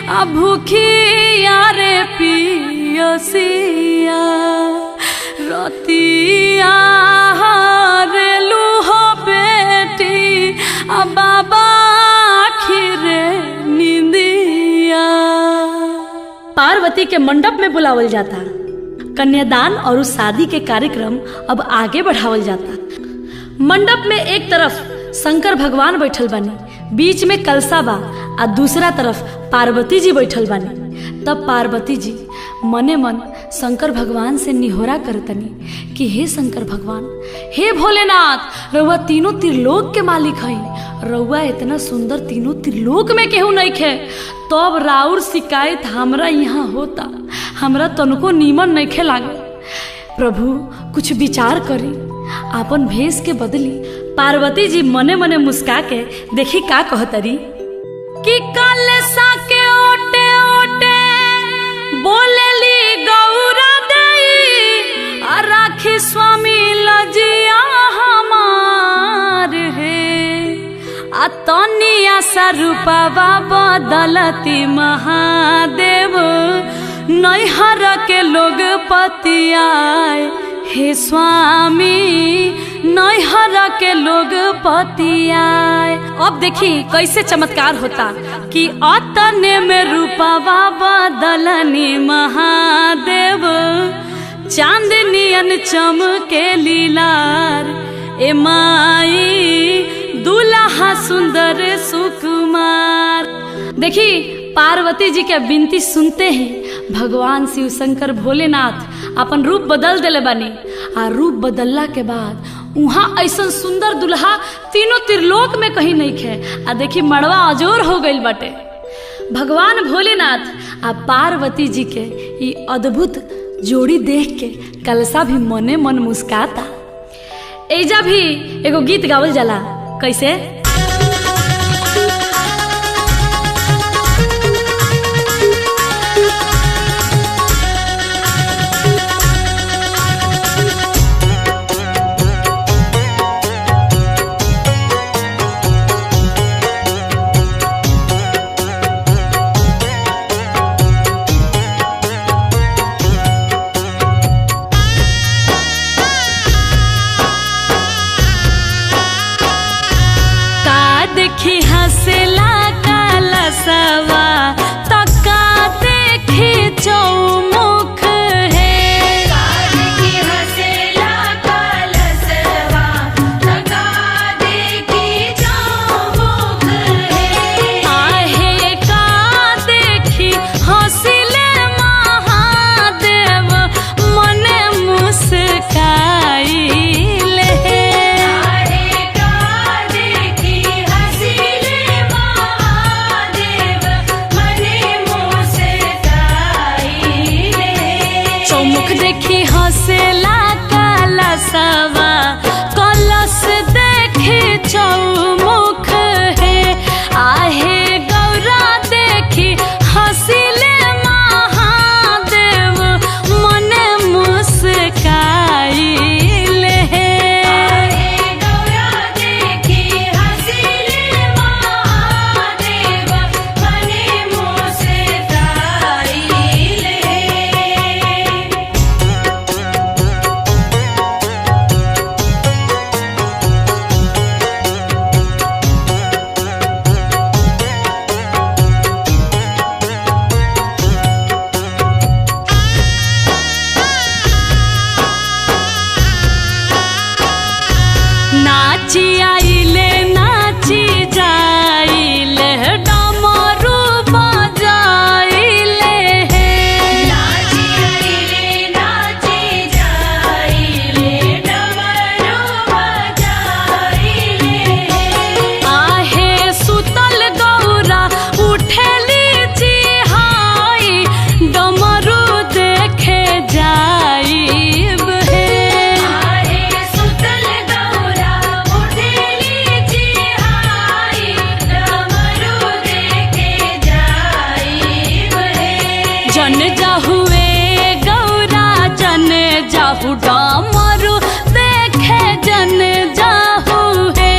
आ भूखी पियसिया, रतिया हरेलू हो बेटी आ बाबा खीरे नींदिया। पार्वती के मंडप में बुलावल जाता। कन्यादान और उस शादी के कार्यक्रम अब आगे बढ़ावल जाता। मंडप में एक तरफ शंकर भगवान बैठल बानी, बीच में कलसा बा आ दूसरा तरफ पार्वती जी बैठल बानी। तब पार्वती जी मने मन शंकर भगवान से निहोरा करतनी कि हे शंकर भगवान, हे भोलेनाथ, रउआ तीनों त्रिलोक के मालिक हई। रउआ इतना सुंदर तीनों त्रिलोक में केहू नहीं खे, तब राउर शिकायत हमरा यहाँ होता, हमरा तनको नीमन नहीं खे लागे। प्रभु कुछ विचार करी, आपन भेष के बदली। पार्वती जी मने मने मुस्का के देखी का कहतरी कि कलसा के ओटे ओटे बोलेली गौरा दई, राखी स्वामी लजिया हमार है। आ तनिया सा रूपवा बदलती महादेव, नैहर के लोग पतियाए। हे स्वामी नैहर के लोग पतियाए। अब देखी कैसे चमत्कार होता कि अतने में रूपवा बदलनी महादेव, चांदनियन चमके लीलार। ए माई दुल्हा सुंदर सुकुमार। देखी पार्वती जी के विनती सुनते ही भगवान शिव शंकर भोलेनाथ अपन रूप बदल देले बानी। आ रूप बदलला के बाद वहाँ ऐसा सुंदर दुल्हा तीनों त्रिलोक में कहीं नहीं खे। आ देखी मड़वा अजोर हो गई बाटे। भगवान भोलेनाथ आ पार्वती जी के ये अद्भुत जोड़ी देख के कलसा भी मने मन मुस्काता। एजा भी एगो गीत गावल जाला, कैसे? देखी हंसला कलसवा तका देखी चौमुख है। देखी हंसला कलसवा तका देखी चौमुख है। आहे का देखी हंसिले महादेव मने मुस्काई देखी हंसला कलसवा कलश देखी चौमुख है। आहे गौरा देखी हंसिले महादेव मने मुस्काई गौरा देखी हंसिले महादेव मने मुस्काई। नाची आइले नाची जाइले डमरू बजाइले नाची आइले नाची जाइले डमरू बजाइले। आहे सुतल गौरा उठेली चिहाई डमरू देखे जाइब आहे सुतल गौरा उठेली चिहाई डमरू देखे जाइब है। जन जाहुए गौरा जन जाहु डमरू देखे जन जाहु है।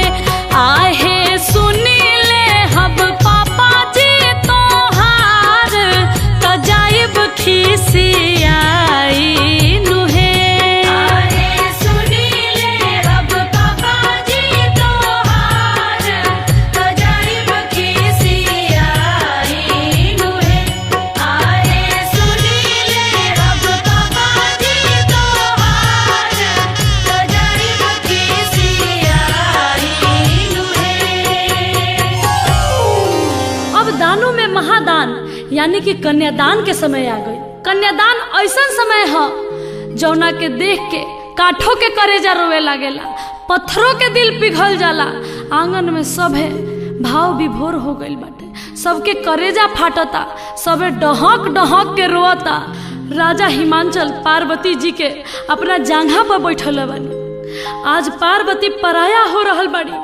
आहे सुनीले हब पापा जी तोहार त जाइब खिसियाई नुहे। आहे सुनीले अब पापा जी तोहार त जाइब खिसियाई नुहे। आहे सुनीले अब पापा जी तोहार त जाइब खिसियाई नुहे। अब दानों में महादान यानी कि कन्यादान के समय आ गई। कन्यादान ऐसा समय है जौना के देख के काठों के करेजा रोवे लागेला, पत्थरों के दिल पिघल जाला। आंगन में सभे भाव विभोर हो गइल बाटे, सबके करेजा फाटता, सबे डहक डहक के रोता। राजा हिमांचल पार्वती जी के अपना जांघा पर बैठल बानी। आज पार्वती पराया हो रहल बाड़ी।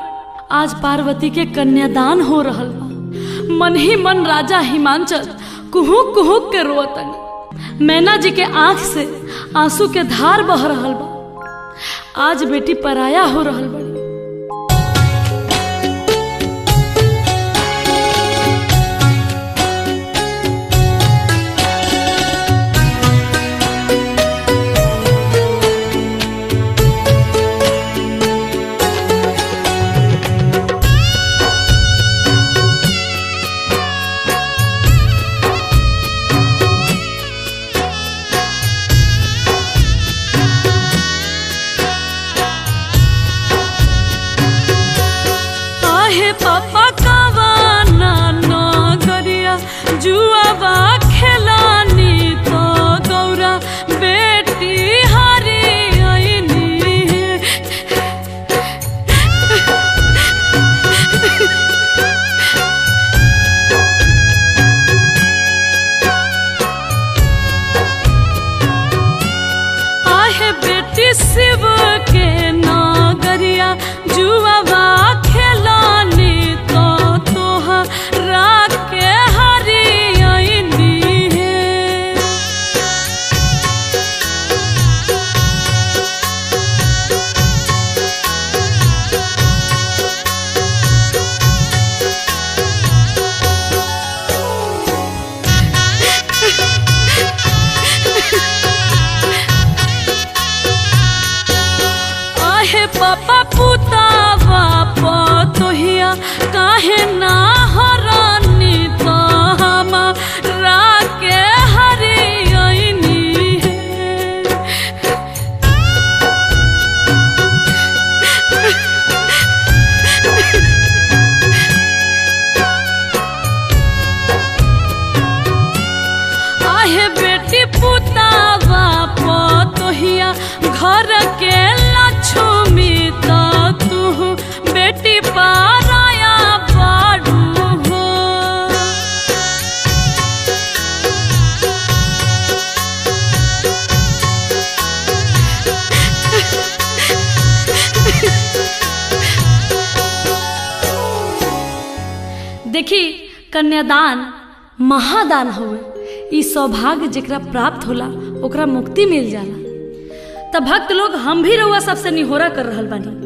आज पार्वती के कन्यादान हो रहल बा। मन ही मन राजा हिमांचल कुहुक कुहुक के रोतनी। मैना जी के आंख से आंसू के धार बह रहल बा। आज बेटी पराया हो रहल बड़ी। शिव के नागरिया जुआवा खेलानी तो तोहरा के हरियनी है। आहे पापा पुतावा पतोहिया काहे ना हरानी तो हमारा के हरियनी है। आहे बेटी पुतावा पतोहिया घर के लक्ष्मी तो तू बेटी पाराया बाड़ू हो। देखी कन्यादान महादान हुए, ई सौभाग्य जेकरा प्राप्त होला ओकरा मुक्ति मिल जाला। तब भक्त लोग हम भी रउआ सबसे निहोरा कर रहल बानी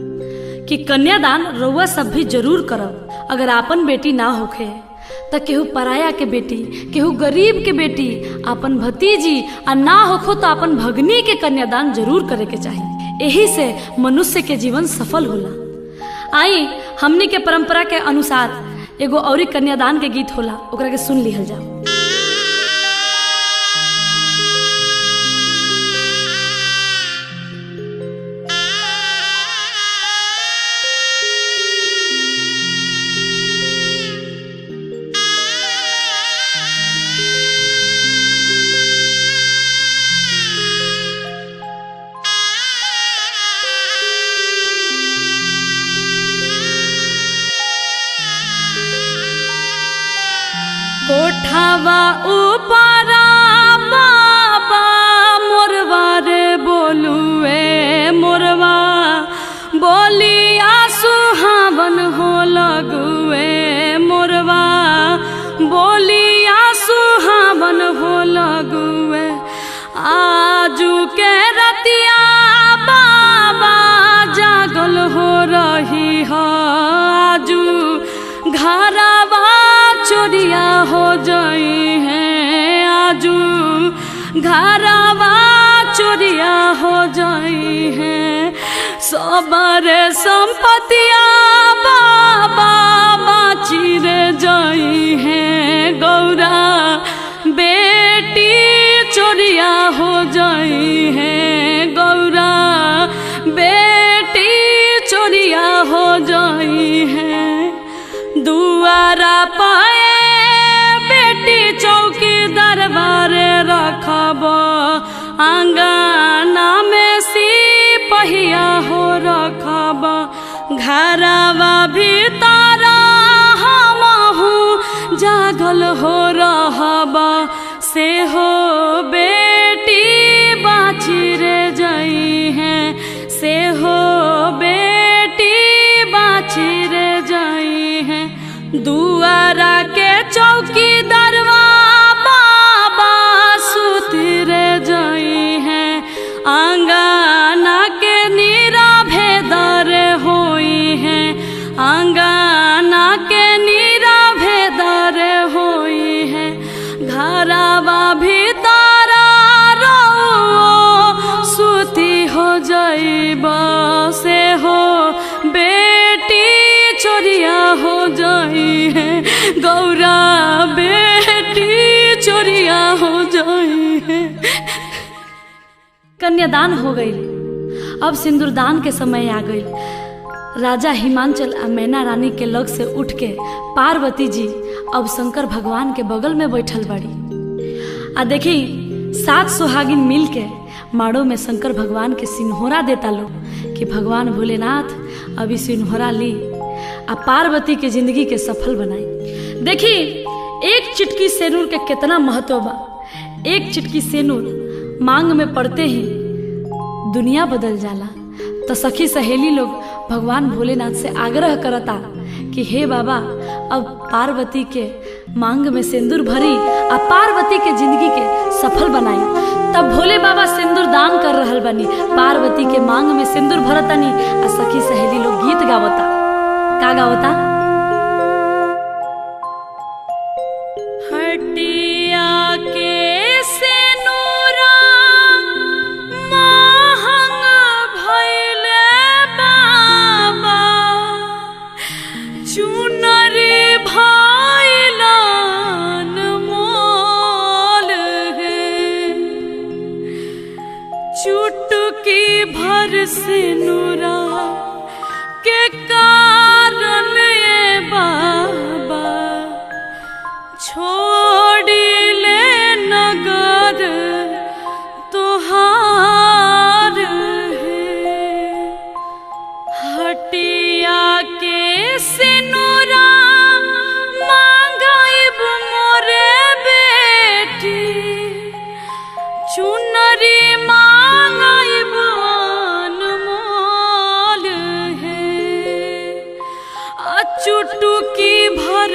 कि कन्यादान रउआ सब भी जरूर करब। अगर आपन बेटी ना होखे त केहू पराया के बेटी, केहू गरीब के बेटी, आपन भतीजी आ ना होखो तो आपन भगनी के कन्यादान जरूर करे के चाहिए। यही से मनुष्य के जीवन सफल होला। आई हमनी के परंपरा के अनुसार एगो औरी कन्यादान के गीत होला, ओकरा के सुन लिहल जाओ। कोठावा ऊपरा बाबा मोरवा रे बोलुए मोरवा बोलिया सुहावन हो लगुए मोरवा बोलिया सुहावन हो लगुए। आजू के रतिया बाबा जागल हो रही हो, आजू घरवा चोरिया हो जाई है, आजू घरवा चोरिया हो जाई है। सबरे संपत्तिया बाबा बाची रे जाई है, गौरा बेटी चोरिया हो जाई है, गौरा बेटी चोरिया हो जाई है। दुआरा पाए बेटी चौकी दरबारे रखब, आंगना में सिपहिया हो रखब, घरवा भीतर हमहू जागल हो रहब, से हो बेटी बाची रे जाई है, से हो बेटी बाची रे जाई है। दुआरा के चौकी दरवा बाबा सुती रे जाई है, आंगना के नीरा भेदर होई है, आंगना के नीरा भेदर होई है। घरवा भीतर रो सुती हो जाइब, से हो बेटी चोरिया हो जाई है, गौरा बेटी चोरिया हो जाई है। कन्यादान हो गई, अब सिंदूरदान के समय आ गई। राजा हिमांचल आ मैना रानी के लग से उठ के पार्वती जी अब शंकर भगवान के बगल में बैठल बाड़ी। आ देखी 7 सुहागिन मिल के माड़ो में शंकर भगवान के सिन्होरा देता लो कि भगवान भोलेनाथ अभी सिन्होरा ली आ पार्वती के जिंदगी के सफल बनाई। देखी एक चिटकी सेनूर के कितना महत्व बा। एक चिटकी सेनूर मांग में पड़ते ही दुनिया बदल जाला तो सखी सहेली लोग भगवान भोलेनाथ से आग्रह करता कि हे बाबा अब पार्वती के मांग में सिंदूर भरी आ पार्वती के जिंदगी के सफल बनाई। तब भोले बाबा सिंदूर दान कर रहल बनी, पार्वती के मांग में सिंदूर भरतनी आ सखी सहेली लोग गीत गावता। का गावता? हटिया के सिनुरा महंग भइले बाबा, चुनरी भइलन मोल है, चुटकी भर सिनुरा के कारण ये बाबा छोड़ी ले नगर तुहार है। हटिया के सिनुरा मांगाइब मोरे बेटी, चुनरी मांगाइब अनमोल है, चुटकी भर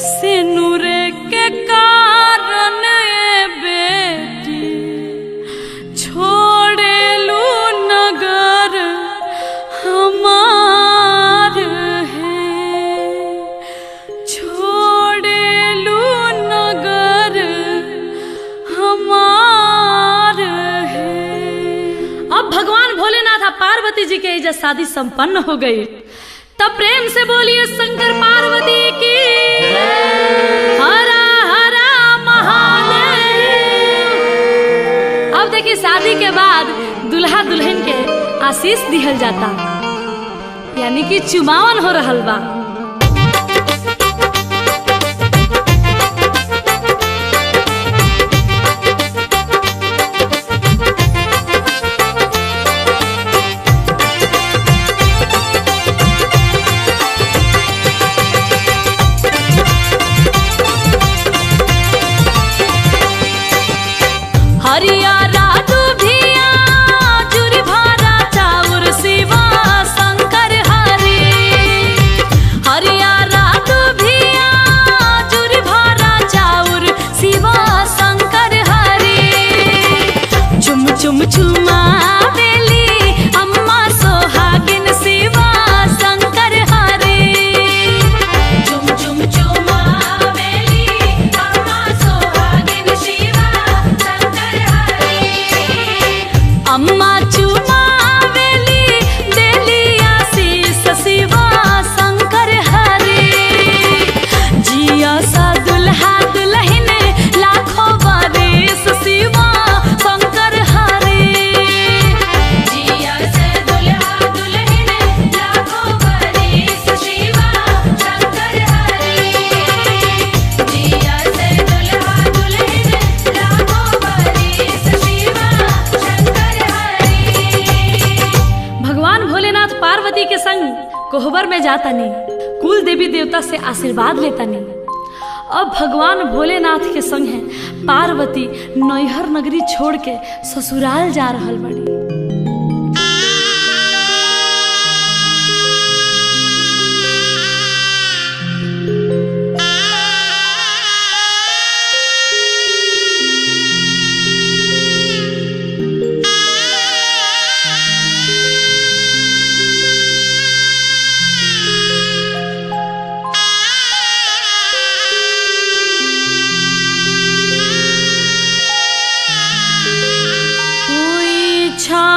सिनुर के कारण ये बेटी छोड़ेलू नगर हमार है, छोड़ेलू नगर हमार है। अब भगवान भोलेनाथ और पार्वती जी के इज्जत शादी संपन्न हो गई। तब प्रेम से बोलिए शंकर पार्वती की हरा हरा महादेव। अब देखिए शादी के बाद दुल्हा दुल्हन के आशीष दिहल जाता, यानी कि चुमावन हो रहल बा। हरियारा दुभिया जुरी भारा चाउर शिवा शंकर हरि, हरियारा दुभिया जुरी भारा चाउर शिवा शंकर हरि, चुम चुम चुमावेली अम्मा सोहागिन शिवा शंकर हरि, चुम चुम चुमावेली अम्मा सोहागिन शिवा शंकर हरि, अम्मा चुमावेली देली आशीष शिवा शंकर हरि, जिया सा दुल्हा दुल्हन लाखों बरिस शिवा शंकर हरि, जिया से दुल्हा दुल्हन लाखों बरिस शिवा शंकर हरि, जिया से दुल्हा दुल्हन लाखों बरिस शिवा शंकर हरि। भगवान भोलेनाथ पार्वती के संग कोहबर में जातनी, कुल देवी देवता से आशीर्वाद लेतनी। अब भगवान भोलेनाथ के संग है पार्वती नैहर नगरी छोड़ के ससुराल जा रहल बड़ी। इच्छा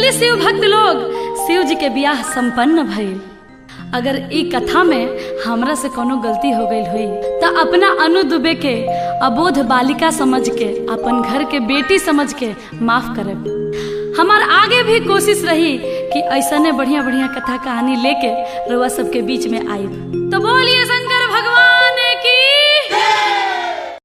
असली शिव भक्त लोग शिव जी के बियाह संपन्न भइल। अगर ई कथा में हमरा से कोनो गलती हो गई हुई तो अपना अनु दुबे के अबोध बालिका समझ के, अपन घर के बेटी समझ के माफ करे। हमार आगे भी कोशिश रही कि ऐसा बढ़िया बढ़िया कथा कहानी लेके रउआ सबके बीच में आई। तो बोलिए